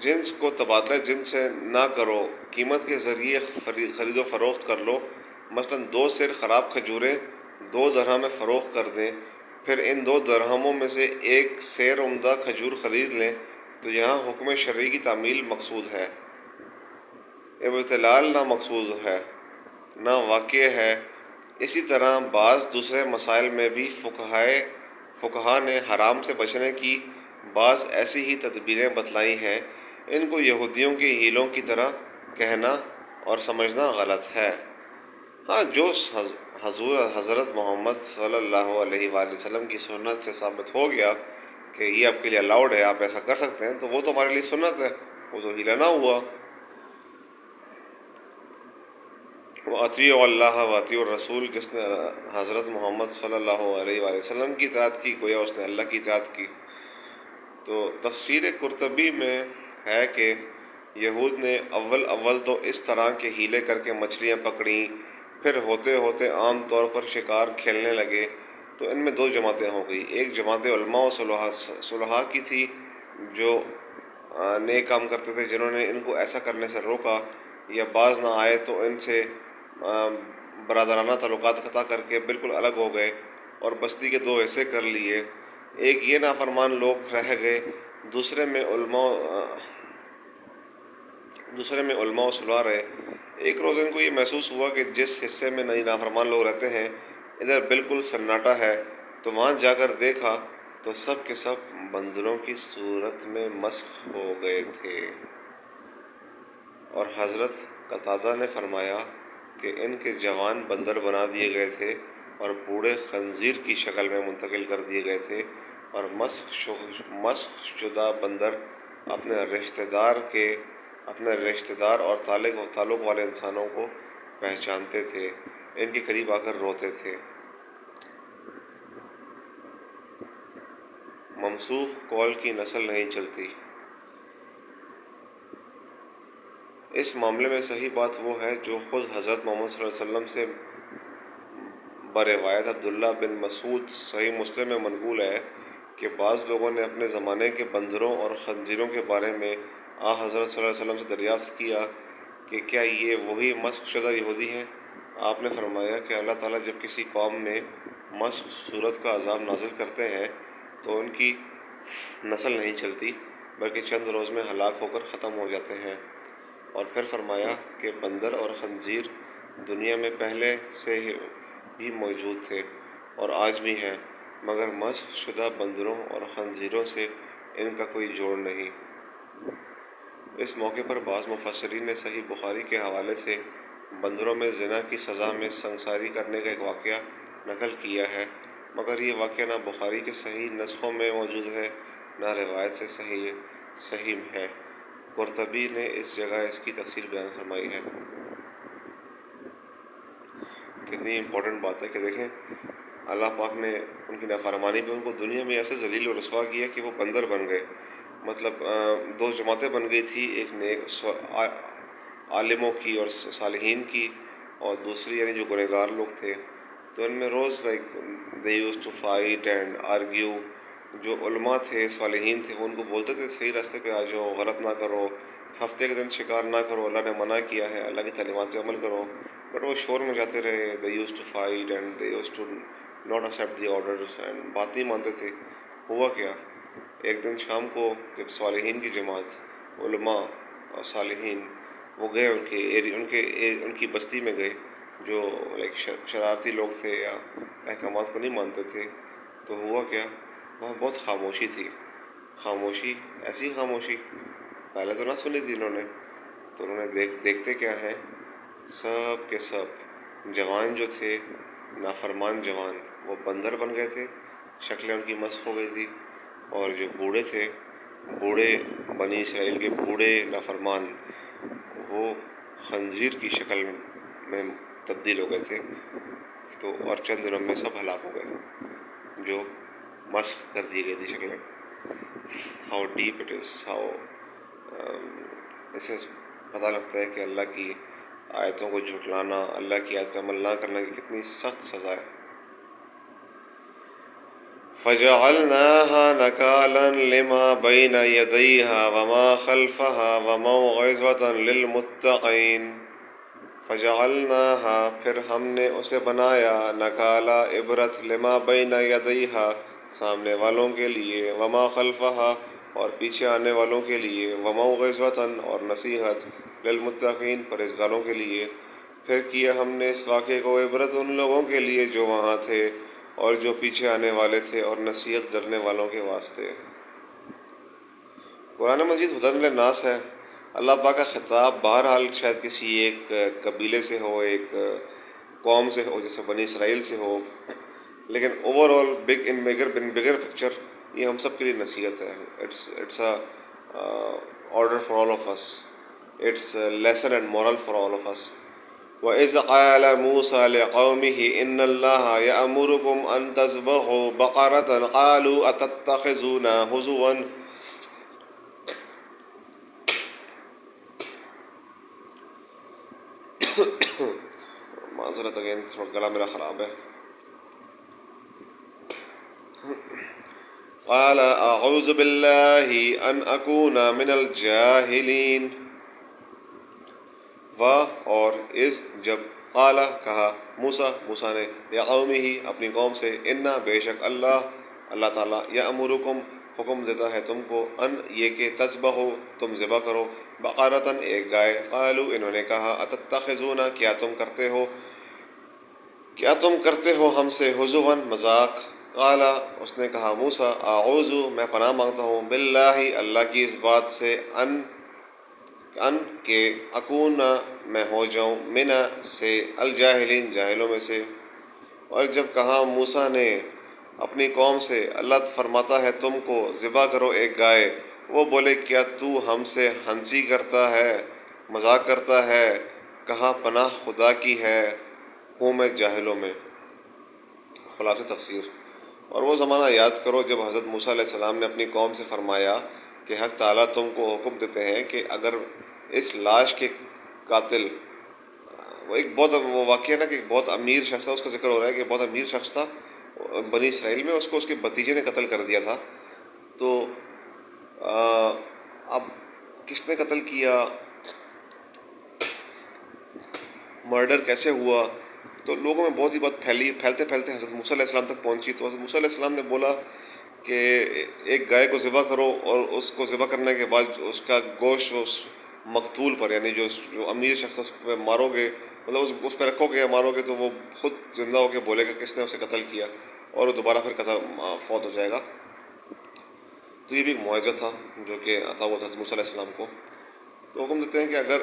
[SPEAKER 1] جنس کو تبادلہ جنس سے نہ کرو، قیمت کے ذریعے خرید و فروخت کر لو. مثلا 2 سیر خراب کھجوریں 2 درہم میں فروخت کر دیں، پھر ان 2 درہموں میں سے ایک سیر عمدہ کھجور خرید لیں. تو یہاں حکم شرعی کی تعمیل مقصود ہے، ابتلال نہ مقصود ہے، نہ واقع ہے. اسی طرح بعض دوسرے مسائل میں بھی فقہا نے حرام سے بچنے کی بعض ایسی ہی تدبیریں بتلائی ہیں. ان کو یہودیوں کے ہیلوں کی طرح کہنا اور سمجھنا غلط ہے. ہاں، جو حضرت محمد صلی اللہ علیہ وآلہ وسلم کی سنت سے ثابت ہو گیا کہ یہ آپ کے لیے الاؤڈ ہے، آپ ایسا کر سکتے ہیں، تو وہ تو ہمارے لیے سنت ہے، وہ تو ہیلا نہ ہوا. وَأَطِیعُوا اللَّهَ وَأَطِیعُوا الرَّسُولَ، جس نے حضرت محمد صلی اللہ علیہ وآلہ وسلم کی اطاعت کی گویا اس نے اللہ کی اطاعت کی. تو تفسیر قرطبی میں ہے کہ یہود نے اول تو اس طرح کے ہیلے کر کے مچھلیاں پکڑیں، پھر ہوتے ہوتے عام طور پر شکار کھیلنے لگے. تو ان میں 2 جماعتیں ہو گئی. ایک جماعت علماء و صلحاء کی تھی جو نیک کام کرتے تھے، جنہوں نے ان کو ایسا کرنے سے روکا، یا باز نہ آئے تو ان سے برادرانہ تعلقات قطع کر کے بالکل الگ ہو گئے اور بستی کے 2 حصے کر لیے. ایک یہ نافرمان لوگ رہ گئے، دوسرے میں علماء و صلحاء رہے. ایک روز ان کو یہ محسوس ہوا کہ جس حصے میں نئی نافرمان لوگ رہتے ہیں ادھر بالکل سناٹا ہے. تو وہاں جا کر دیکھا تو سب کے سب بندروں کی صورت میں مسخ ہو گئے تھے. اور حضرت قتادہ نے فرمایا کہ ان کے جوان بندر بنا دیے گئے تھے اور بوڑھے خنزیر کی شکل میں منتقل کر دیے گئے تھے، اور مسخ شدہ بندر اپنے رشتہ دار اور تعلق والے انسانوں کو پہچانتے تھے، ان کے قریب آ کر روتے تھے. ممسوخ قول کی نسل نہیں چلتی. اس معاملے میں صحیح بات وہ ہے جو خود حضرت محمد صلی اللہ علیہ وسلم سے بروایت عبداللہ بن مسعود صحیح مسلم میں منقول ہے کہ بعض لوگوں نے اپنے زمانے کے بندروں اور خنزیروں کے بارے میں حضرت صلی اللہ علیہ وسلم سے دریافت کیا کہ کیا یہ وہی مسخ شدہ یہودی ہیں؟ آپ نے فرمایا کہ اللہ تعالیٰ جب کسی قوم میں مسخ صورت کا عذاب نازل کرتے ہیں تو ان کی نسل نہیں چلتی بلکہ چند روز میں ہلاک ہو کر ختم ہو جاتے ہیں۔ اور پھر فرمایا کہ بندر اور خنزیر دنیا میں پہلے سے بھی موجود تھے اور آج بھی ہیں، مگر مسخ شدہ بندروں اور خنزیروں سے ان کا کوئی جوڑ نہیں۔ اس موقع پر بعض مفسرین نے صحیح بخاری کے حوالے سے بندروں میں زنا کی سزا میں سنگساری کرنے کا ایک واقعہ نقل کیا ہے، مگر یہ واقعہ نہ بخاری کے صحیح نسخوں میں موجود ہے نہ روایت سے صحیح ہے۔ قرطبی نے اس جگہ اس کی تفصیل بیان فرمائی ہے۔ کتنی امپورٹنٹ بات ہے کہ دیکھیں اللہ پاک نے ان کی نافرمانی پہ ان کو دنیا میں ایسے ذلیل و رسوا کیا کہ وہ بندر بن گئے۔ مطلب دو جماعتیں بن گئی تھی، ایک نیک عالموں کی اور صالحین کی، اور دوسری یعنی جو گنہگار لوگ تھے۔ تو ان میں روز they used to fight and argue۔ جو علماء تھے، صالحین تھے، وہ ان کو بولتے تھے صحیح راستے پہ آ جاؤ، غلط نہ کرو، ہفتے کے دن شکار نہ کرو، اللہ نے منع کیا ہے، اللہ کی تعلیمات پہ عمل کرو۔ بٹ وہ شور میں جاتے رہے، they used to fight and they used to not accept the orders and بات نہیں مانتے تھے۔ ہوا کیا، ایک دن شام کو جب صالحین کی جماعت، علماء اور صالحین، وہ گئے ان کی بستی میں گئے، جو شرارتی لوگ تھے یا احکامات کو نہیں مانتے تھے، تو ہوا کیا، وہاں بہت خاموشی تھی۔ خاموشی، ایسی خاموشی پہلے تو نہ سنی تھی انہوں نے۔ تو انہوں نے دیکھتے کیا ہیں، سب کے سب جوان جو تھے، نافرمان جوان، وہ بندر بن گئے تھے، شکلیں ان کی مسخ ہو گئی تھی، اور جو بوڑھے تھے، بوڑھے بنی اسرائیل کے بوڑھے نافرمان، وہ خنزیر کی شکل میں تبدیل ہو گئے تھے۔ تو اور چند دنوں میں سب ہلاک ہو گئے، جو مسخ کر دی گئی تھی شکلیں۔ ہاؤ ڈیپ اٹ از، اس سے پتہ لگتا ہے کہ اللہ کی آیتوں کو جھٹلانا، اللہ کی آیت پہ عمل نہ کرنا کی کتنی سخت سزا ہے۔ فَجَعَلْنَاهَا نَكَالًا لِمَا بَيْنَ يَدَيْهَا وَمَا خَلْفَهَا وَمَوْعِظَةً لِلْمُتَّقِينَ۔ فَجَعَلْنَاهَا، پھر ہم نے اسے بنایا، نکالا عبرت، لما بین یدیہا، سامنے والوں کے لیے، وما خلفہا، اور پیچھے آنے والوں کے لیے، وموعظۃ، اور نصیحت، للمتقین، پرہیزگاروں کے لیے۔ پھر کیا ہم نے اس واقعے کو عبرت ان لوگوں کے لیے جو وہاں تھے اور جو پیچھے آنے والے تھے، اور نصیحت ڈرنے والوں کے واسطے۔ قرآن مجید ہدی للناس ہے۔ اللہ پاک کا خطاب بہرحال شاید کسی ایک قبیلے سے ہو، ایک قوم سے ہو، جیسے بنی اسرائیل سے ہو، لیکن اوور آل بگر پکچر یہ ہم سب کے لیے نصیحت ہے۔ It's a order for all of us, it's lesson and moral for all of us. وَإِذْ قَالَ مُوسَىٰ لِقَوْمِهِ إِنَّ اللَّهَ يَأْمُرُكُمْ أَن تَذْبَحُوا بَقَرَةً قَالُوا أَتَتَّخِذُونَا هُزُوًا۔ معذرت اگین، تھوڑا گلا میرا خراب ہے۔ قال اعوذ باللہ ان اکون من الجاہلین۔ اور اذ، جب، قال، کہا، موسیٰ نے، لقومہ، اپنی قوم سے، انا، بے شک اللہ تعالیٰ، یامرکم، حکم دیتا ہے تم کو، ان، یہ کہ، تذبحوا، تم ذبح کرو، بقرۃ، ایک گائے، قالوا، انہوں نے کہا، اتتخذون، کیا تم کرتے ہو ہم سے، ہزوا، مذاق، قال، اس نے کہا موسیٰ، اعوذ، میں پناہ مانگتا ہوں، باللہ، اللہ کی اس بات سے، ان کہ اکون، میں ہو جاؤں، من، سے، الجاہلین، جاہلوں میں سے۔ اور جب کہا موسیٰ نے اپنی قوم سے، اللہ فرماتا ہے تم کو ذبح کرو ایک گائے، وہ بولے کیا تو ہم سے ہنسی کرتا ہے، مذاق کرتا ہے؟ کہا پناہ خدا کی ہے، ہوں میں جاہلوں میں۔ خلاصہ تفسیر۔ اور وہ زمانہ یاد کرو جب حضرت موسیٰ علیہ السلام نے اپنی قوم سے فرمایا کہ حق تعالیٰ تم کو حکم دیتے ہیں کہ اگر اس لاش کے قاتل، وہ ایک بہت، وہ واقعہ نا کہ ایک بہت امیر شخص تھا، اس کا ذکر ہو رہا ہے کہ بہت امیر شخص تھا بنی اسرائیل میں، اس کو اس کے بھتیجے نے قتل کر دیا تھا۔ تو اب کس نے قتل کیا، مرڈر کیسے ہوا، تو لوگوں میں بہت ہی بات پھیلتے حضرت موسیٰ علیہ السلام تک پہنچی۔ تو حضرت موسیٰ علیہ السلام نے بولا کہ ایک گائے کو ذبح کرو اور اس کو ذبح کرنے کے بعد اس کا گوشت اس مقتول پر، یعنی جو امیر شخص ہے اس پہ مارو گے، مطلب اس پہ رکھو گے یا مارو گے تو وہ خود زندہ ہو کے بولے گا کس نے اسے قتل کیا، اور وہ دوبارہ پھر فوت ہو جائے گا۔ تو یہ بھی ایک معجزہ تھا جو کہ عطا ہوا تھا حضرت موسیٰ علیہ السلام کو۔ تو حکم دیتے ہیں کہ اگر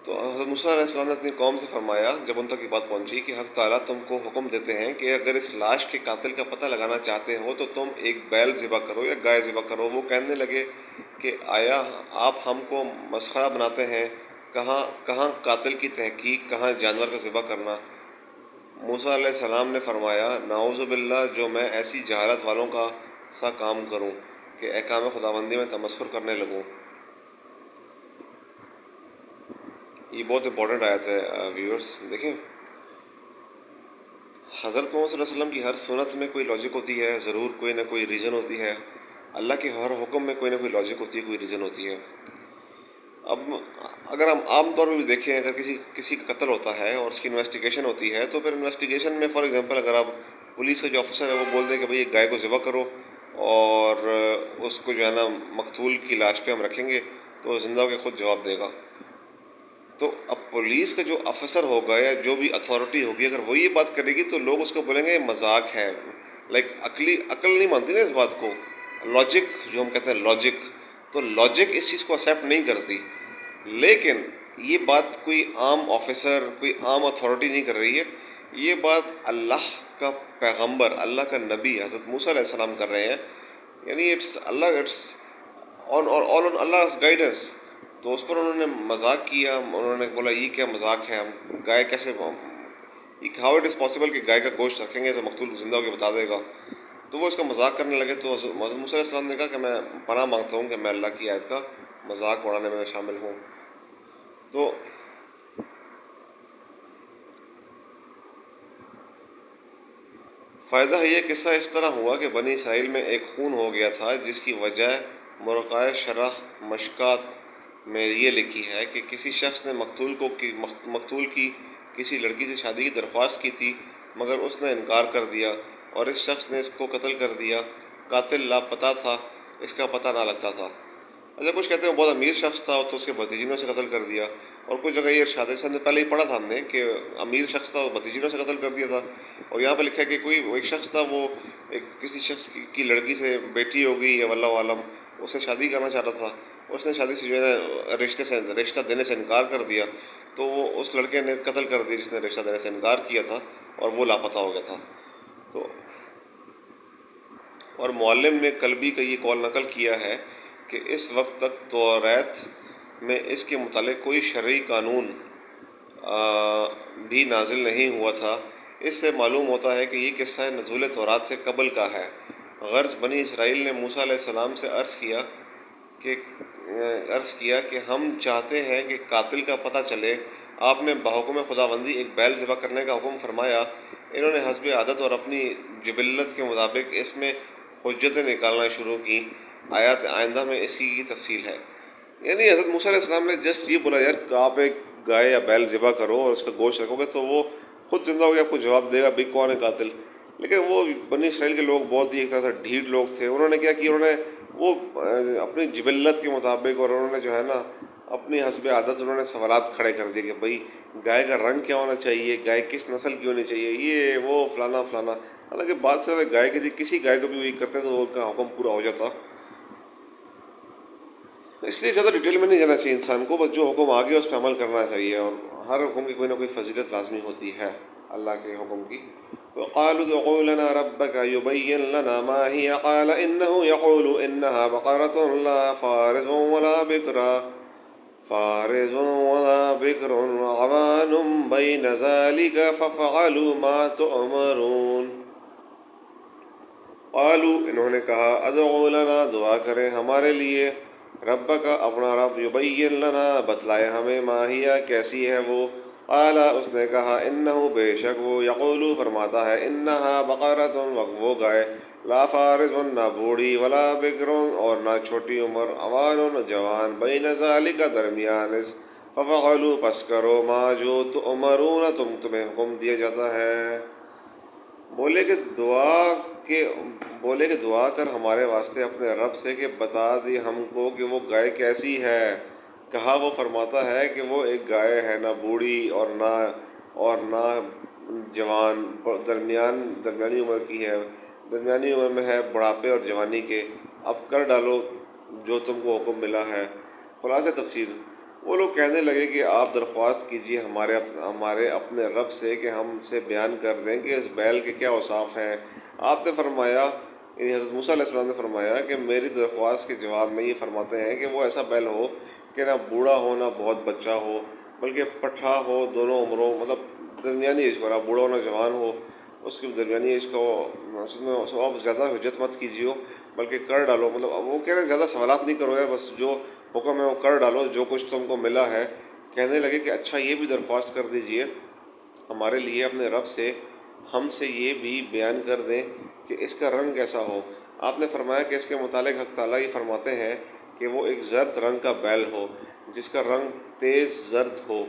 [SPEAKER 1] تو حضرت موسیٰ علیہ السلام نے اپنی قوم سے فرمایا جب ان تک یہ بات پہنچی کہ حق تعالیٰ تم کو حکم دیتے ہیں کہ اگر اس لاش کے قاتل کا پتہ لگانا چاہتے ہو تو تم ایک بیل ذبح کرو یا گائے ذبح کرو۔ وہ کہنے لگے کہ آیا آپ ہم کو مسخرہ بناتے ہیں؟ کہاں قاتل کی تحقیق، کہاں جانور کا ذبح کرنا۔ موسیٰ علیہ السلام نے فرمایا نعوذ باللہ، جو میں ایسی جہالت والوں کا سا کام کروں کہ احکام خداوندی میں تمسخر کرنے لگوں۔ یہ بہت امپورٹنٹ آیت ہے ویورز، دیکھیں حضرت محمد صلی اللہ علیہ وسلم کی ہر سنت میں کوئی لاجک ہوتی ہے، ضرور کوئی نہ کوئی ریزن ہوتی ہے۔ اللہ کے ہر حکم میں کوئی نہ کوئی لاجک ہوتی ہے، کوئی ریزن ہوتی ہے۔ اب اگر ہم عام طور پہ بھی دیکھیں، اگر کسی کا قتل ہوتا ہے اور اس کی انویسٹیگیشن ہوتی ہے تو پھر انویسٹیگیشن میں فار ایگزامپل اگر آپ پولیس کا جو آفیسر ہے وہ بول دیں کہ بھئی ایک گائے کو ذبح کرو اور اس کو جو ہے نا مقتول کی لاش پہ ہم رکھیں گے، تو وہ زندہ ہو کے خود جواب دے گا۔ تو اب پولیس کا جو آفیسر ہوگا یا جو بھی اتھارٹی ہوگی اگر وہ یہ بات کرے گی تو لوگ اس کو بولیں گے یہ مذاق ہے، لائک عقل نہیں مانتی نا اس بات کو، لاجک جو ہم کہتے ہیں لاجک، تو لاجک اس چیز کو ایکسیپٹ نہیں کرتی۔ لیکن یہ بات کوئی عام آفیسر، کوئی عام اتھارٹی نہیں کر رہی ہے، یہ بات اللہ کا پیغمبر، اللہ کا نبی حضرت موسیٰ علیہ السلام کر رہے ہیں، یعنی it's all on Allah guidance. تو اس پر انہوں نے مذاق کیا، انہوں نے بولا یہ کیا مذاق ہے، ہم گائے کیسے، ہاؤ اٹ از پاسبل کہ گائے کا گوشت رکھیں گے تو مقتول زندہ ہو کے بتا دے گا۔ تو وہ اس کا مذاق کرنے لگے، تو حضرت موسیٰ علیہ السلام نے کہا کہ میں پناہ مانگتا ہوں کہ میں اللہ کی آیت کا مذاق اڑانے میں شامل ہوں۔ تو فائدہ یہ قصہ اس طرح ہوا کہ بنی اسرائیل میں ایک خون ہو گیا تھا جس کی وجہ مرقع شرح مشکات میں یہ لکھی ہے کہ کسی شخص نے مقتول کی کسی لڑکی سے شادی کی درخواست کی تھی مگر اس نے انکار کر دیا اور اس شخص نے اس کو قتل کر دیا۔ قاتل لاپتہ تھا، اس کا پتہ نہ لگتا تھا۔ اچھا کچھ کہتے ہیں بہت امیر شخص تھا تو اس کے بھتیجینوں سے قتل کر دیا، اور کچھ جگہ یہ ارشاد ہے، نے پہلے ہی پڑھا تھا ہم نے کہ امیر شخص تھا اور بھتیجینوں سے قتل کر دیا تھا، اور یہاں پہ لکھا ہے کہ کوئی ایک شخص تھا، وہ کسی شخص کی لڑکی سے بیٹی ہوگی یا واللہ عالم اس سے شادی کرنا چاہتا تھا، اس نے شادی سے جو ہے رشتہ دینے سے انکار کر دیا، تو وہ اس لڑکے نے قتل کر دیا جس نے رشتہ دینے سے انکار کیا تھا، اور وہ لاپتہ ہو گیا تھا۔ تو اور معلم نے قلبی کا یہ قول نقل کیا ہے کہ اس وقت تک توریت میں اس کے متعلق کوئی شرعی قانون بھی نازل نہیں ہوا تھا۔ اس سے معلوم ہوتا ہے کہ یہ قصہ نزول تورات سے قبل کا ہے۔ غرض بنی اسرائیل نے موسیٰ علیہ السلام سے عرض کیا کہ ہم چاہتے ہیں کہ قاتل کا پتہ چلے۔ آپ نے بحکم خداوندی ایک بیل ذبح کرنے کا حکم فرمایا۔ انہوں نے حسب عادت اور اپنی جبلت کے مطابق اس میں حجتیں نکالنا شروع کی۔ آیات آئندہ میں اس کی تفصیل ہے۔ یعنی حضرت موسیٰ علیہ السلام نے جسٹ یہ بولا یار آپ ایک گائے یا بیل ذبح کرو اور اس کا گوشت رکھو گے تو وہ خود زندہ ہو گیا، آپ کو جواب دے گا بھی کون ہے قاتل۔ لیکن وہ بنی اسرائیل کے لوگ بہت ہی ایک طرح سے ڈھیٹ لوگ تھے، انہوں نے کیا کہ انہوں نے وہ اپنی جبلت کے مطابق اور انہوں نے جو ہے نا اپنی حسب عادت انہوں نے سوالات کھڑے کر دیے کہ بھئی گائے کا رنگ کیا ہونا چاہیے، گائے کس نسل کی ہونی چاہیے، یہ وہ فلانا فلانا۔ حالانکہ بات صرف گائے کی تھی، کسی گائے کو بھی وہی کرتے تو وہ کا حکم پورا ہو جاتا۔ اس لیے زیادہ ڈیٹیل میں نہیں جانا چاہیے انسان کو، بس جو حکم آ گیا اس پہ عمل کرنا چاہیے، اور ہر حکم کی کوئی نہ کوئی فضیلت لازمی ہوتی ہے اللہ کے حکم کی۔ تو قالوا ادع لنا ربك يبين لنا ما هي قال انه يقول انها بقرة لا فارز ولا بكر عوان بين ذلك فافعلوا ما تؤمرون۔ قالوا انہوں نے کہا ادعو لنا دعا کریں ہمارے لیے، رب کا اپنا رب، یبین لنا بتلائے ہمیں، ماہیا کیسی ہے وہ، قال اس نے کہا انہو بے شک وہ، یقول فرماتا ہے انہا بقرۃ وہ گائے، لا فارض نہ بوڑھی، ولا بکر اور نہ چھوٹی عمر، عوان جوان، بین ذالک درمیان اس، ففعلوا پس کرو، ما جو تؤمرون تمہیں حکم دیا جاتا ہے۔ بولے کہ دعا کہ بولے کہ دعا کر ہمارے واسطے اپنے رب سے کہ بتا دی ہم کو کہ وہ گائے کیسی ہے. کہا وہ فرماتا ہے کہ وہ ایک گائے ہے، نہ بوڑھی اور نہ جوان، درمیانی عمر کی ہے، درمیانی عمر میں ہے، بڑھاپے اور جوانی کے. اب کر ڈالو جو تم کو حکم ملا ہے. خلاصہ تفصیل، وہ لوگ کہنے لگے کہ آپ درخواست کیجیے ہمارے اپنے رب سے کہ ہم سے بیان کر دیں کہ اس بیل کے کیا اوصاف ہیں. آپ نے فرمایا، یعنی حضرت موسیٰ علیہ السلام نے فرمایا کہ میری درخواست کے جواب میں یہ فرماتے ہیں کہ وہ ایسا بیل ہو کہ نہ بوڑھا ہو نہ بہت بچہ ہو، بلکہ پٹھا ہو دونوں عمروں، مطلب درمیانی ایج کا، نہ بوڑھا ہو نہ جوان ہو، اس کی درمیانی ایج کا ہو. اس میں آپ زیادہ حجت مت کیجیے، بلکہ کر ڈالو. مطلب وہ کہہ رہے ہیں زیادہ سوالات نہیں کرو، بس جو حکم ہے وہ کر ڈالو، جو کچھ تم کو ملا ہے. کہنے لگے کہ اچھا یہ بھی درخواست کر دیجئے ہمارے لیے اپنے رب سے، ہم سے یہ بھی بیان کر دیں کہ اس کا رنگ کیسا ہو. آپ نے فرمایا کہ اس کے متعلق حق تعالیٰ یہ فرماتے ہیں کہ وہ ایک زرد رنگ کا بیل ہو، جس کا رنگ تیز زرد ہو،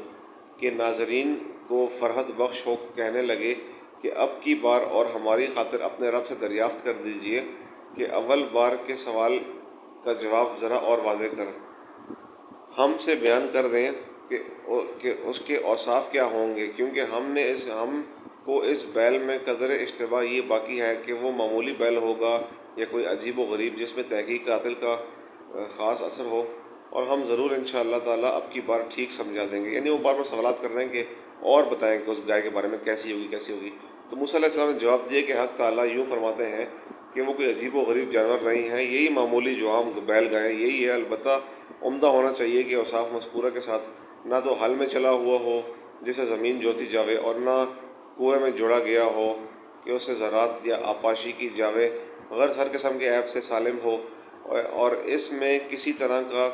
[SPEAKER 1] کہ ناظرین کو فرحت بخش ہو. کہنے لگے کہ اب کی بار اور ہماری خاطر اپنے رب سے دریافت کر دیجئے کہ اول بار کے سوال کا جواب ذرا اور واضح کر ہم سے بیان کر دیں کہ اس کے اوصاف کیا ہوں گے، کیونکہ ہم کو اس بیل میں قدر اشتباہ یہ باقی ہے کہ وہ معمولی بیل ہوگا یا کوئی عجیب و غریب جس میں تحقیق قاتل کا خاص اثر ہو. اور ہم ضرور انشاءاللہ تعالیٰ اب کی بار ٹھیک سمجھا دیں گے. یعنی وہ بار بار سوالات کر رہے ہیں کہ اور بتائیں کہ اس گائے کے بارے میں کیسی ہوگی. تو موسیٰ علیہ السلام نے جواب دیا کہ حق تعالیٰ یوں فرماتے ہیں کہ وہ کوئی عجیب و غریب جانور نہیں ہیں، یہی معمولی جو عام بیل گائے یہی ہے. البتہ عمدہ ہونا چاہیے کہ اوصاف مذکورہ کے ساتھ نہ تو حل میں چلا ہوا ہو جسے زمین جوتی جاوے، اور نہ کنویں میں جوڑا گیا ہو کہ اسے زراعت یا آبپاشی کی جاوے، غرض ہر قسم کے عیب سے سالم ہو، اور اس میں کسی طرح کا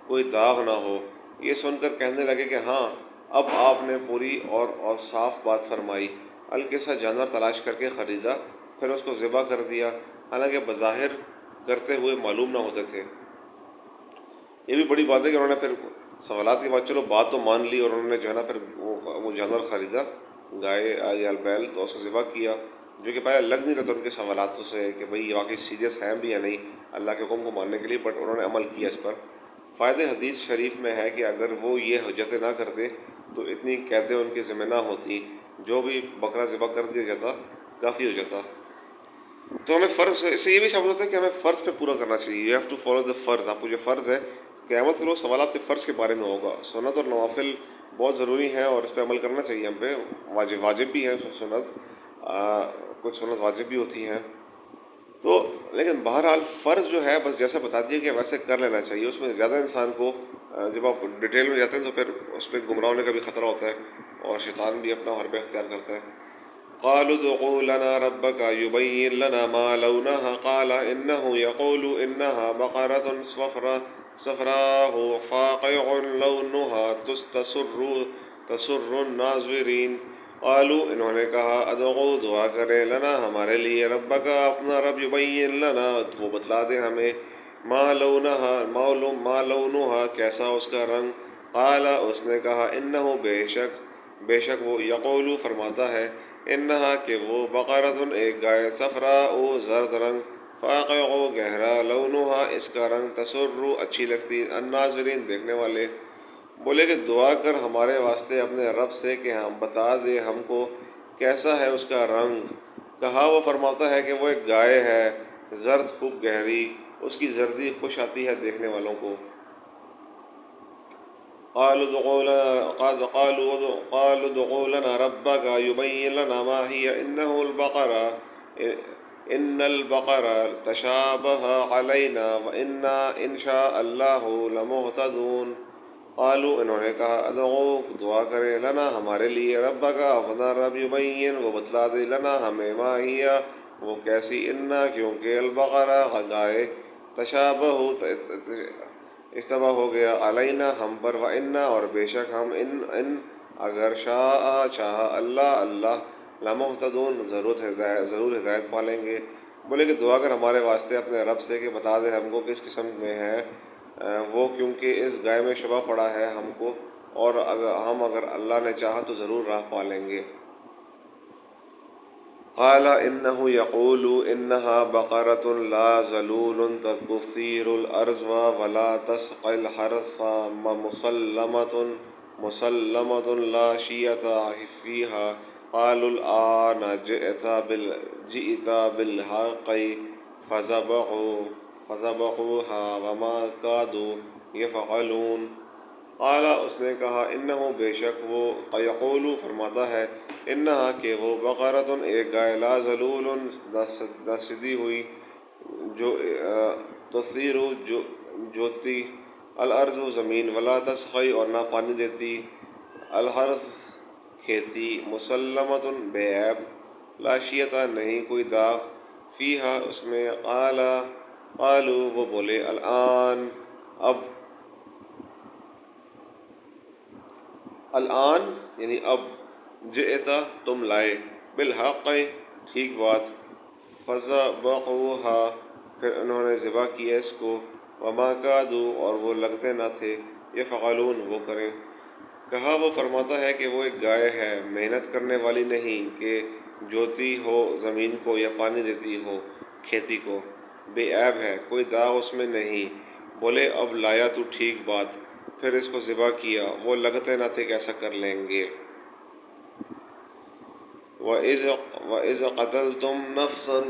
[SPEAKER 1] کوئی داغ نہ ہو. یہ سن کر کہنے لگے کہ ہاں اب آپ نے پوری اور صاف بات فرمائی. القصہ جانور تلاش کر کے خریدا، پھر اس کو ذبح کر دیا، حالانکہ بظاہر کرتے ہوئے معلوم نہ ہوتے تھے. یہ بھی بڑی بات ہے کہ انہوں نے پھر سوالات کے بعد چلو بات تو مان لی، اور انہوں نے جو ہے نا پھر وہ جانور خریدا، گائے یا بیل، تو اس کو ذبح کیا، جو کہ پہلے لگ نہیں رہا تھا ان کے سوالاتوں سے کہ بھئی یہ واقعی سیریس ہیں بھی یا نہیں اللہ کے حکم کو ماننے کے لیے، بٹ انہوں نے عمل کیا اس پر. فائدہ حدیث شریف میں ہے کہ اگر وہ یہ حجتیں نہ کرتے تو اتنی قیدیں ان کے ذمہ نہ ہوتی، جو بھی بکرا ذبح کر دیا جاتا کافی ہو جاتا. تو ہمیں فرض، اس سے یہ بھی ثابت ہوتا ہے کہ ہمیں فرض پہ پورا کرنا چاہیے. You have to follow the فرض. آپ کو جو فرض ہے، قیامت کے روز سوالات سے فرض کے بارے میں ہوگا. سنت اور نوافل بہت ضروری ہیں اور اس پہ عمل کرنا چاہیے ہم پہ. واجب بھی ہے سنت، کچھ سنت واجب بھی ہوتی ہیں. تو لیکن بہرحال فرض جو ہے بس جیسے بتا دیا کہ ویسے کر لینا چاہیے. اس میں زیادہ انسان کو جب آپ ڈیٹیل میں جاتے ہیں تو پھر اس پہ گمراہ ہونے کا بھی خطرہ ہوتا ہے، اور شیطان بھی اپنا حربہ اختیار کرتا ہے. قالوا ادع لنا ربك يبين لنا ما لونها قال إنه يقول إنها بقرة صفراء فاقع لونها تسر الناظرين. قالوا، انہوں نے کہا، ادعو دعا کرے، لنا ہمارے لیے، ربک اپنا رب، یبین لنا وہ بتلا دے ہمیں، ما لونها کیسا اس کا رنگ. قال اس نے کہا، انہ بے شک وہ، یقول فرماتا ہے، انہا کہ وہ، بقرۃ ایک گائے، صفراء زرد رنگ، فاقع گہرا، لونہا اس کا رنگ، تسر اچھی لگتی، الناظرین دیکھنے والے. بولے کہ دعا کر ہمارے واسطے اپنے رب سے کہ ہم بتا دے ہم کو کیسا ہے اس کا رنگ. کہا وہ فرماتا ہے کہ وہ ایک گائے ہے، زرد خوب گہری، اس کی زردی خوش آتی ہے دیکھنے والوں کو. قالوا ادعوا لنا ربك يبين لنا ما هي إن البقرة تشابه علينا وإنا إن شاء الله لمهتدون. قالوا انہوں نے کہا، ادعو دعا کرے، لنا ہمارے لیے، ربک اپنا رب، یبین وہ بتلا دے، لنا ہمیں، ما ہی وہ کیسی، انا کیونکہ، البقرہ گائے، تشابہ اشتباہ ہو گیا، علینا ہم پر، وإنا اور بے شک ہم، ان اگر شاء چاہا اللہ لمہتدون ضرور ہدایت پالیں گے. بولے کہ دعا کر ہمارے واسطے اپنے رب سے کہ بتا دے ہم کو کس قسم میں ہے وہ، کیونکہ اس گائے میں شبہ پڑا ہے ہم کو، اور اگر اللہ نے چاہا تو ضرور راہ پالیں گے. قال إنه يقول إنها بقرة لا ذلول تثير الأرض ولا تسقي الحرث مسلمة لا شية فيها. قالوا الآن جئت بالحق فذبحوها وما كادوا يفعلون. قال اس نے کہا انہو بے شک وہ یقول فرماتا ہے انہا کہ وہ بقرۃ ایک گائے لا ذلول دسدی ہوئی جو تثیر جوتی الارض زمین ولا تسقی اور نہ پانی دیتی الحرث کھیتی مسلمۃ بے عیب لا شیۃ نہیں کوئی داغ فیہا اس میں قالوا وہ بولے الآن یعنی اب جئتا تم لائے بالحق ٹھیک بات فذبحوها پھر انہوں نے ذبح کیا اس کو وما کادوا اور وہ لگتے نہ تھے یفعلون وہ کریں. کہا وہ فرماتا ہے کہ وہ ایک گائے ہے محنت کرنے والی نہیں کہ جوتی ہو زمین کو یا پانی دیتی ہو کھیتی کو بے عیب ہے کوئی داغ اس میں نہیں. بولے اب لایا تو ٹھیک بات پھر اس کو ذبح کیا وہ لگتے نہ تھے کہ ایسا کر لیں گے. وَإِذْ قَتَلْتُمْ نَفْسًا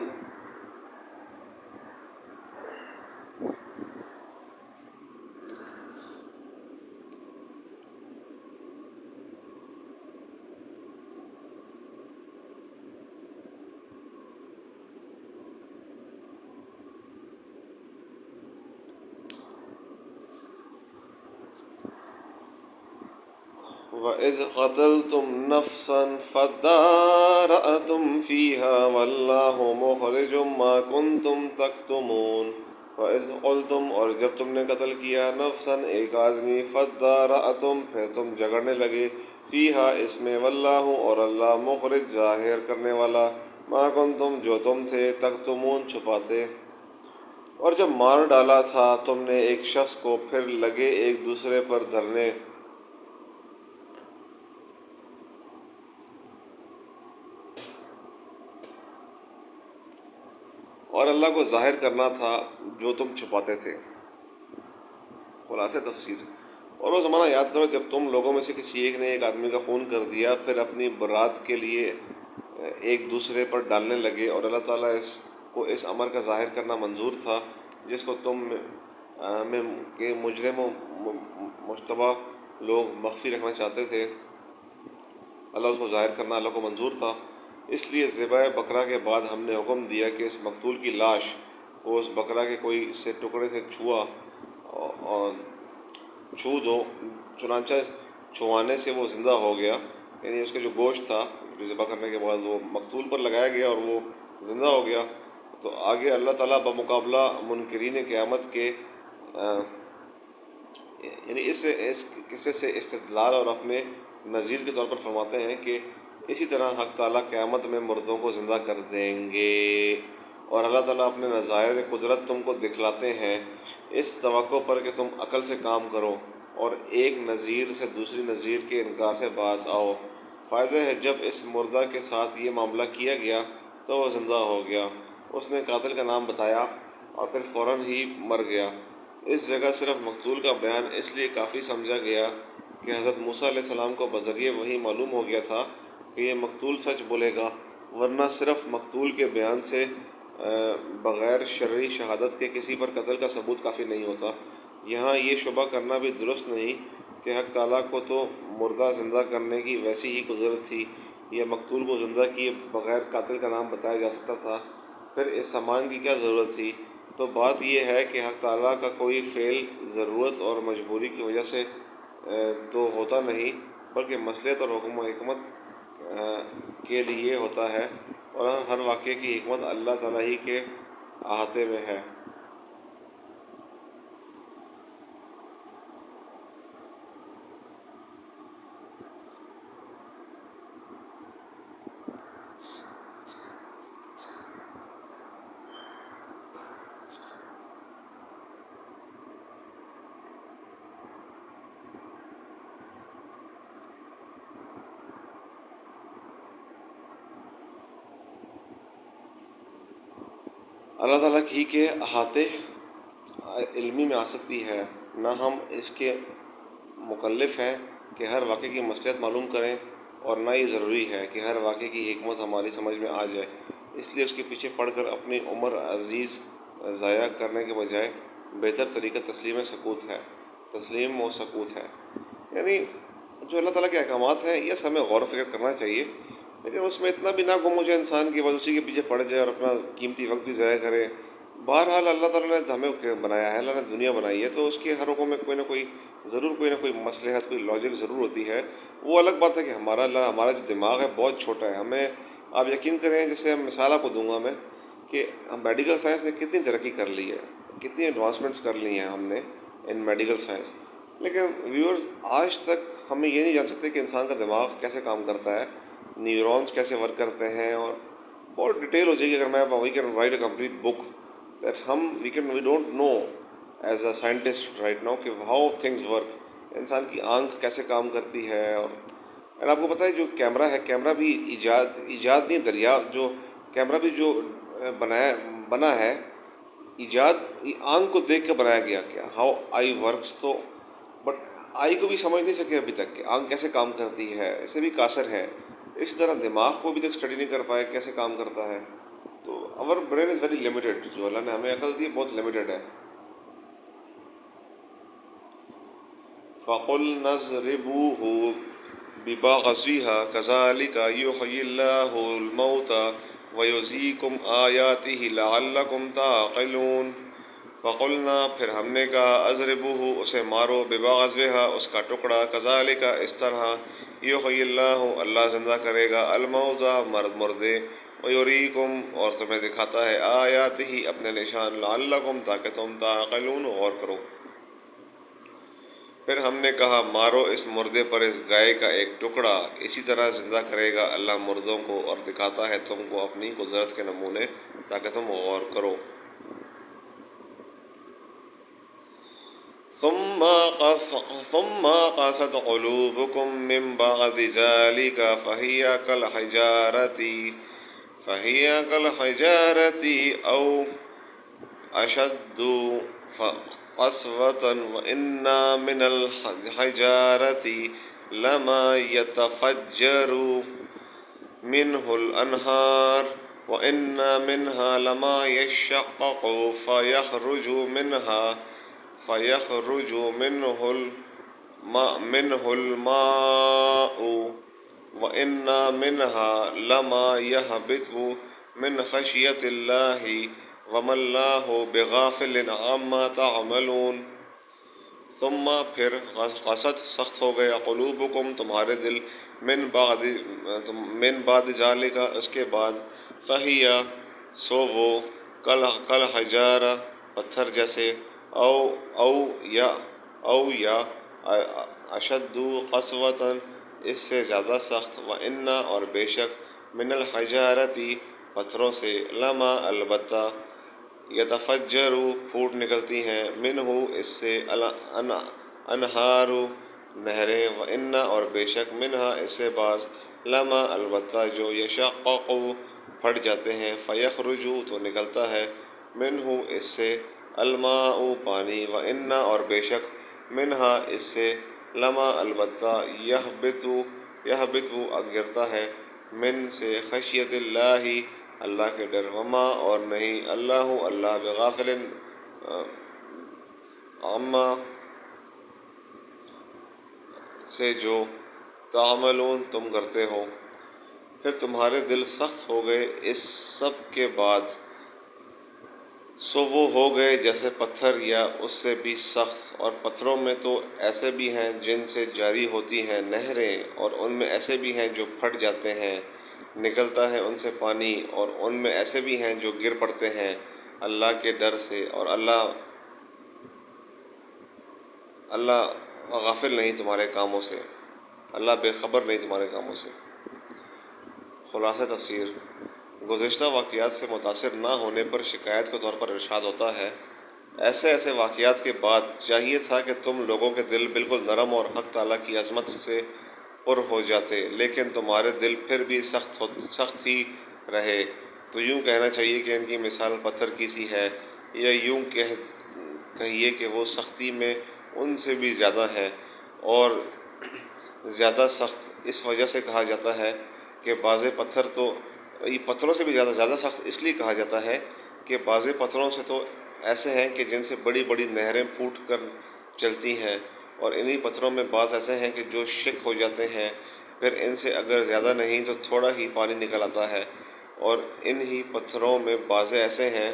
[SPEAKER 1] وَإِذْ قَتَلْتُمْ نَفْسًا فَادَّارَأْتُمْ فِيهَا وَاللَّهُ مُخْرِجٌ مَا كُنْتُمْ تَكْتُمُونَ. وَإِذْ قُلْتُمْ اور جب تم نے قتل کیا نفساً ایک آدمی فَادَّارَأْتُمْ پھر تم جھگڑنے لگے فِيهَا اس میں واللہ اور اللہ مخرج ظاہر کرنے والا ما کنتم جو تم تھے تکتمون چھپاتے. اور جب مار ڈالا تھا تم نے ایک شخص کو پھر لگے ایک دوسرے پر دھرنے اور اللہ کو ظاہر کرنا تھا جو تم چھپاتے تھے. خلاصہ تفسیر. اور وہ زمانہ یاد کرو جب تم لوگوں میں سے کسی ایک نے ایک آدمی کا خون کر دیا پھر اپنی برات کے لیے ایک دوسرے پر ڈالنے لگے اور اللہ تعالیٰ کو اس امر کا ظاہر کرنا منظور تھا جس کو تم میں کے مجرم و مشتبہ لوگ مخفی رکھنا چاہتے تھے. اللہ اس کو ظاہر کرنا اللہ کو منظور تھا. اس لیے ذبح بکرا کے بعد ہم نے حکم دیا کہ اس مقتول کی لاش کو اس بکرا کے کوئی سے ٹکڑے سے چھو دو. چنانچہ چھوانے سے وہ زندہ ہو گیا یعنی اس کا جو گوشت تھا جو ذبح کرنے کے بعد وہ مقتول پر لگایا گیا اور وہ زندہ ہو گیا. تو آگے اللہ تعالیٰ بمقابلہ منکرین قیامت کے یعنی اس قصے سے استدلال اور اپنے نظیر کے طور پر فرماتے ہیں کہ اسی طرح حق تعالیٰ قیامت میں مردوں کو زندہ کر دیں گے اور اللہ تعالیٰ اپنے نظائر قدرت تم کو دکھلاتے ہیں اس توقع پر کہ تم عقل سے کام کرو اور ایک نظیر سے دوسری نظیر کے انکار سے باز آؤ. فائدہ ہے جب اس مردہ کے ساتھ یہ معاملہ کیا گیا تو وہ زندہ ہو گیا. اس نے قاتل کا نام بتایا اور پھر فوراً ہی مر گیا. اس جگہ صرف مقتول کا بیان اس لیے کافی سمجھا گیا کہ حضرت موسیٰ علیہ السلام کو بذریعہ وحی معلوم ہو گیا تھا کہ یہ مقتول سچ بولے گا ورنہ صرف مقتول کے بیان سے بغیر شرعی شہادت کے کسی پر قتل کا ثبوت کافی نہیں ہوتا. یہاں یہ شبہ کرنا بھی درست نہیں کہ حق تعالیٰ کو تو مردہ زندہ کرنے کی ویسی ہی قدرت تھی یا مقتول کو زندہ کیے بغیر قاتل کا نام بتایا جا سکتا تھا پھر اس سامان کی کیا ضرورت تھی. تو بات یہ ہے کہ حق تعالیٰ کا کوئی فعل ضرورت اور مجبوری کی وجہ سے تو ہوتا نہیں بلکہ مصلحت اور حکم و حکمت کے لیے ہوتا ہے اور ہر واقعے کی حکمت اللہ تعالیٰ ہی کے احاطے میں ہے. اللہ تعالیٰ کی کے احاطے علمی میں آ سکتی ہے، نہ ہم اس کے مکلف ہیں کہ ہر واقعے کی مصلحت معلوم کریں، اور نہ یہ ضروری ہے کہ ہر واقعے کی حکمت ہماری سمجھ میں آ جائے۔ اس لیے اس کے پیچھے پڑھ کر اپنی عمر عزیز ضائع کرنے کے بجائے بہتر طریقہ تسلیم سکوت ہے، تسلیم و سکوت ہے۔ یعنی جو اللہ تعالیٰ کے احکامات ہیں، یہ ہمیں غور و فکر کرنا چاہیے، لیکن اس میں اتنا بھی نہ گم ہو جائے انسان کی بس اسی کے پیچھے پڑ جائے اور اپنا قیمتی وقت بھی ضائع کرے۔ بہرحال اللہ تعالیٰ نے ہمیں بنایا ہے، اللہ نے دنیا بنائی ہے، تو اس کے ہر حکم میں کوئی نہ کوئی ضرور کوئی نہ کوئی مصلحت، کوئی لاجک ضرور ہوتی ہے۔ وہ الگ بات ہے کہ ہمارا جو دماغ ہے بہت چھوٹا ہے۔ ہمیں آپ یقین کریں، جیسے مثال آپ کو دوں گا میں کہ میڈیکل سائنس نے کتنی ترقی کر لی ہے، کتنی ایڈوانسمنٹس کر لی ہیں ہم نے ان میڈیکل سائنس، لیکن ویورز آج تک ہمیں یہ نہیں جان سکتے کہ انسان کا دماغ کیسے کام کرتا ہے، نیورونز کیسے ورک کرتے ہیں، اور بہت ڈیٹیل ہو جائے گی اگر میں we can write a complete book that we don't know as a scientist right now کہ ہاؤ تھنگز ورک، انسان کی آنکھ کیسے کام کرتی ہے۔ اور آپ کو پتہ ہے جو کیمرہ ہے، کیمرہ بھی ایجاد نہیں، دریافت جو کیمرہ بھی جو بنا ہے، ایجاد آنکھ کو دیکھ کے بنایا گیا، کیا ہاؤ آئی ورکس، تو بٹ آئی کو بھی سمجھ نہیں سکے ابھی تک کہ آنکھ کیسے کام کرتی ہے، اسے بھی قاصر ہے۔ اسی طرح دماغ کو ابھی تک اسٹڈی نہیں کر پائے کیسے کام کرتا ہے۔ تو اور برین از ویری لمیٹیڈ، جو اللہ نے ہمیں عقل دی بہت لمیٹیڈ ہے۔ فَقُلْنَا اضْرِبُوهُ بِبَعْضِهَا كَذَلِكَ يُحْيِي اللَّهُ الْمَوْتَى وَيُرِيكُمْ آيَاتِهِ لَعَلَّكُمْ تَعْقِلُونَ۔ فَقُلْنَا پھر ہم نے کہا، اضربوہ اسے مارو، بِبَعْضِهَا اس کا ٹکڑا، كَذَلِكَ اس طرح، يُحْيِي اللَّهُ اللہ زندہ کرے گا، الْمَوْتَى مردے، وَيُرِيكُمْ اور تمہیں دکھاتا ہے، آیاتہ اپنے نشان، لعلکم تاکہ تم تعقلون غور کرو۔ پھر ہم نے کہا، مارو اس مردے پر اس گائے کا ایک ٹکڑا، اسی طرح زندہ کرے گا اللہ مردوں کو اور دکھاتا ہے تم کو اپنی قدرت کے نمونے تاکہ تم غور کرو۔ ثم قست قلوبكم من بعد ذلك فهي كالحجارة أو أشد قسوة وإن من الحجارة لما يتفجر منه الأنهار وإن منها لما يشقق فيخرج منه الماء وإن منها لما يهبط من خشية الله وما الله بغافل عما تعملون۔ ثم پھر قست سخت ہو گیا، قلوبکم تمہارے دل، من بعد ذالک اس کے بعد، فہی سو وہ، کل حجارہ پتھر جیسے، او یا اشد قسوۃ اس سے زیادہ سخت، وَإِنَّ اور بے شک، من الحجارتی پتھروں سے، لما البتہ، یتفجر پھوٹ نکلتی ہیں، منہ اس سے، انہار نہریں، وَإِنَّ اور بے شک، منہا اس سے بعض، لما البتہ جو، یشقق پھٹ جاتے ہیں، فیخرج تو نکلتا ہے، منہ اس سے، الماء پانی، وَإِنَّ اور بے شک، منہا اس سے، لما البتہ، یہبط گرتا ہے، من سے، خشیت اللہ اللہ کے ڈر، وما اور نہیں، اللہ بغافل عما سے جو، تعملون تم کرتے ہو۔ پھر تمہارے دل سخت ہو گئے اس سب کے بعد، سو وہ ہو گئے جیسے پتھر یا اس سے بھی سخت، اور پتھروں میں تو ایسے بھی ہیں جن سے جاری ہوتی ہیں نہریں، اور ان میں ایسے بھی ہیں جو پھٹ جاتے ہیں، نکلتا ہے ان سے پانی، اور ان میں ایسے بھی ہیں جو گر پڑتے ہیں اللہ کے ڈر سے، اور اللہ غافل نہیں تمہارے کاموں سے، اللہ بے خبر نہیں تمہارے کاموں سے۔ خلاصہ تفسیر، گزشتہ واقعات سے متاثر نہ ہونے پر شکایت کے طور پر ارشاد ہوتا ہے، ایسے واقعات کے بعد چاہیے تھا کہ تم لوگوں کے دل بالکل نرم اور حق تعالیٰ کی عظمت سے پر ہو جاتے، لیکن تمہارے دل پھر بھی سخت ہی رہے، تو یوں کہنا چاہیے کہ ان کی مثال پتھر کی سی ہے، یا یوں کہیے کہ وہ سختی میں ان سے بھی زیادہ ہے، اور زیادہ سخت اس وجہ سے کہا جاتا ہے کہ بعض پتھر تو یہ پتھروں سے بھی زیادہ سخت اس لیے کہا جاتا ہے کہ بعض پتھروں سے تو ایسے ہیں کہ جن سے بڑی بڑی نہریں پھوٹ کر چلتی ہیں، اور انہی پتھروں میں بعض ایسے ہیں کہ جو شک ہو جاتے ہیں، پھر ان سے اگر زیادہ نہیں تو تھوڑا ہی پانی نکل آتا ہے، اور انہی پتھروں میں بعض ایسے ہیں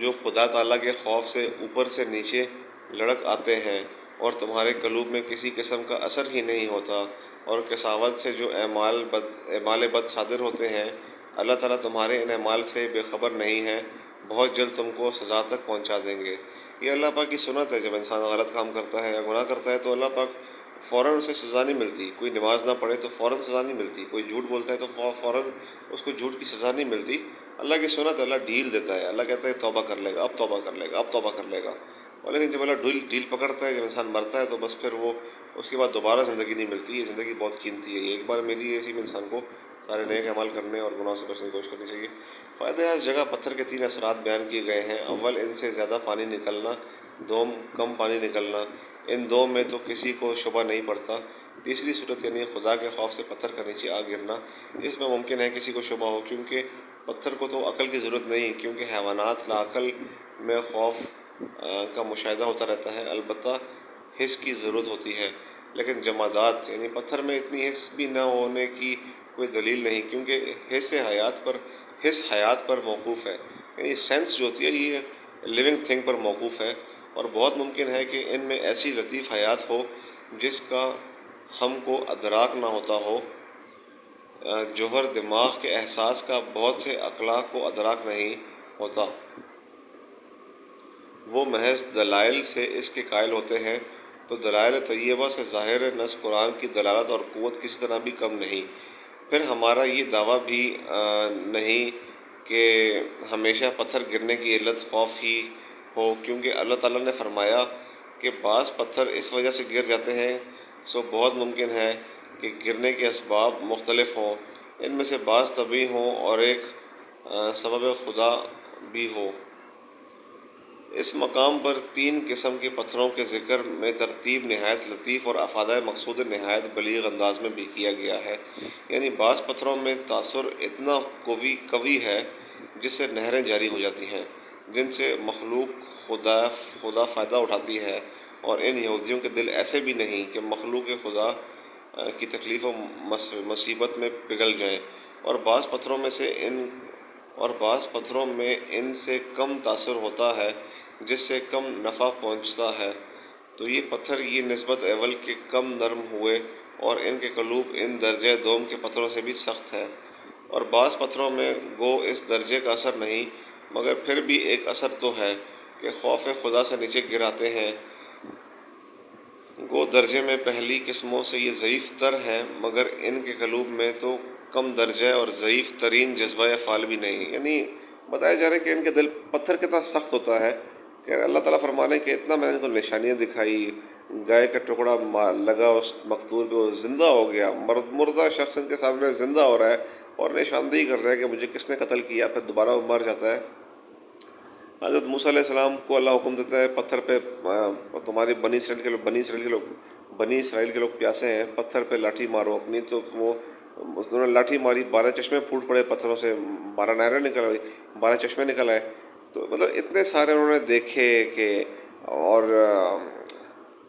[SPEAKER 1] جو خدا تعالیٰ کے خوف سے اوپر سے نیچے لڑک آتے ہیں، اور تمہارے قلوب میں کسی قسم کا اثر ہی نہیں ہوتا، اور کساوت سے جو اعمال بد صادر ہوتے ہیں، اللہ تعالیٰ تمہارے ان اعمال سے بے خبر نہیں ہے، بہت جلد تم کو سزا تک پہنچا دیں گے۔ یہ اللہ پاک کی سنت ہے، جب انسان غلط کام کرتا ہے یا گناہ کرتا ہے تو اللہ پاک فوراً اسے سزا نہیں ملتی۔ کوئی نماز نہ پڑھے تو فوراً سزا نہیں ملتی، کوئی جھوٹ بولتا ہے تو فوراً اس کو جھوٹ کی سزا نہیں ملتی۔ اللہ کی سنت ہے، اللہ ڈھیل دیتا ہے، اللہ کہتا ہے توبہ کر لے گا، اب توبہ کر لے گا، اب توبہ کر لے گا، اور لیکن جب اللہ ڈھیل پکڑتا ہے، جب انسان مرتا ہے تو بس پھر وہ اس کے بعد دوبارہ زندگی نہیں ملتی۔ یہ زندگی بہت قیمتی ہے، ایک بار ملی ہے، اسی میں انسان کو سارے نیک اعمال کرنے اور گناہ سے بچنے کی کوشش کرنی چاہیے۔ فائدہ اس جگہ پتھر کے 3 اثرات بیان کیے گئے ہیں۔ اول، ان سے زیادہ پانی نکلنا، دوم، کم پانی نکلنا۔ ان دو میں تو کسی کو شبہ نہیں پڑتا۔ تیسری صورت یعنی خدا کے خوف سے پتھر کا نیچے آ گرنا، اس میں ممکن ہے کسی کو شبہ ہو، کیونکہ پتھر کو تو عقل کی ضرورت نہیں، کیونکہ حیوانات لاعقل میں خوف کا مشاہدہ ہوتا رہتا ہے، البتہ حس کی ضرورت ہوتی ہے، لیکن جمادات یعنی پتھر میں اتنی حس بھی نہ ہونے کی کوئی دلیل نہیں، کیونکہ حس حیات پر موقوف ہے، یعنی سینس جو ہوتی ہے یہ لیونگ تھنگ پر موقوف ہے، اور بہت ممکن ہے کہ ان میں ایسی لطیف حیات ہو جس کا ہم کو ادراک نہ ہوتا ہو۔ جوہر دماغ کے احساس کا بہت سے اخلاق کو ادراک نہیں ہوتا، وہ محض دلائل سے اس کے قائل ہوتے ہیں، تو دلائل طیبہ سے ظاہر نص قرآن کی دلالت اور قوت کسی طرح بھی کم نہیں۔ پھر ہمارا یہ دعویٰ بھی نہیں کہ ہمیشہ پتھر گرنے کی علت خوف ہی ہو، کیونکہ اللہ تعالیٰ نے فرمایا کہ بعض پتھر اس وجہ سے گر جاتے ہیں، سو بہت ممکن ہے کہ گرنے کے اسباب مختلف ہوں، ان میں سے بعض طبعی ہوں اور ایک سبب خدا بھی ہو۔ اس مقام پر 3 قسم کے پتھروں کے ذکر میں ترتیب نہایت لطیف اور افادہ مقصود نہایت بلیغ انداز میں بھی کیا گیا ہے، یعنی بعض پتھروں میں تاثر اتنا قوی ہے جس سے نہریں جاری ہو جاتی ہیں، جن سے مخلوق خدا فائدہ اٹھاتی ہے، اور ان یہودیوں کے دل ایسے بھی نہیں کہ مخلوق خدا کی تکلیف و مصیبت میں پگھل جائیں، اور بعض پتھروں میں ان سے کم تاثر ہوتا ہے جس سے کم نفع پہنچتا ہے، تو یہ پتھر یہ نسبت اول کے کم نرم ہوئے، اور ان کے قلوب ان درجہ دوم کے پتھروں سے بھی سخت ہے، اور بعض پتھروں میں گو اس درجے کا اثر نہیں، مگر پھر بھی ایک اثر تو ہے کہ خوف خدا سے نیچے گر آتے ہیں۔ گو درجے میں پہلی قسموں سے یہ ضعیف تر ہیں، مگر ان کے قلوب میں تو کم درجہ اور ضعیف ترین جذبہ فعال بھی نہیں، یعنی بتایا جا رہا ہے کہ ان کے دل پتھر کتنا سخت ہوتا ہے کہ اللہ تعالیٰ فرمانے کہ اتنا میں نے ان کو نشانیاں دکھائی، گائے کا ٹکڑا لگا اس مقتول پہ، وہ زندہ ہو گیا، مردہ شخص ان کے سامنے زندہ ہو رہا ہے اور نشاندہی کر رہا ہے کہ مجھے کس نے قتل کیا، پھر دوبارہ وہ مر جاتا ہے۔ حضرت موسیٰ علیہ السلام کو اللہ حکم دیتا ہے پتھر پہ تمہاری بنی اسرائیل کے لوگ پیاسے ہیں، پتھر پہ لاٹھی مارو اپنی، تو وہ انہوں نے لاٹھی ماری، 12 چشمے پھوٹ پڑے پتھروں سے، 12 نہریں نکل آئی، 12 چشمے نکل آئے، تو مطلب اتنے سارے انہوں نے دیکھے کہ اور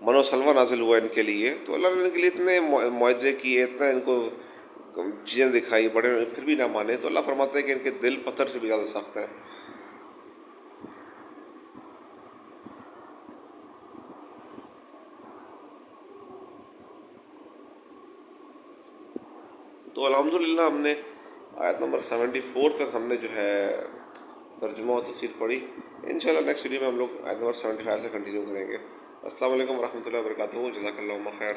[SPEAKER 1] من و سلوہ نازل ہوا ان کے لیے، تو اللہ نے ان کے لیے اتنے معجزے کیے، اتنا ان کو چیزیں دکھائی بڑے، پھر بھی نہ مانے، تو اللہ فرماتے ہیں کہ ان کے دل پتھر سے بھی زیادہ سخت ہیں۔ تو الحمدللہ ہم نے آیت نمبر 74 تک ہم نے جو ہے ترجمہ و تفسیر پڑھی۔ انشاءاللہ نیکسٹ ویڈیو میں ہم لوگ آیت نمبر 75 سے کنٹینیو کریں گے۔ السلام علیکم ورحمۃ اللہ وبرکاتہ، جزاک اللہ خیر۔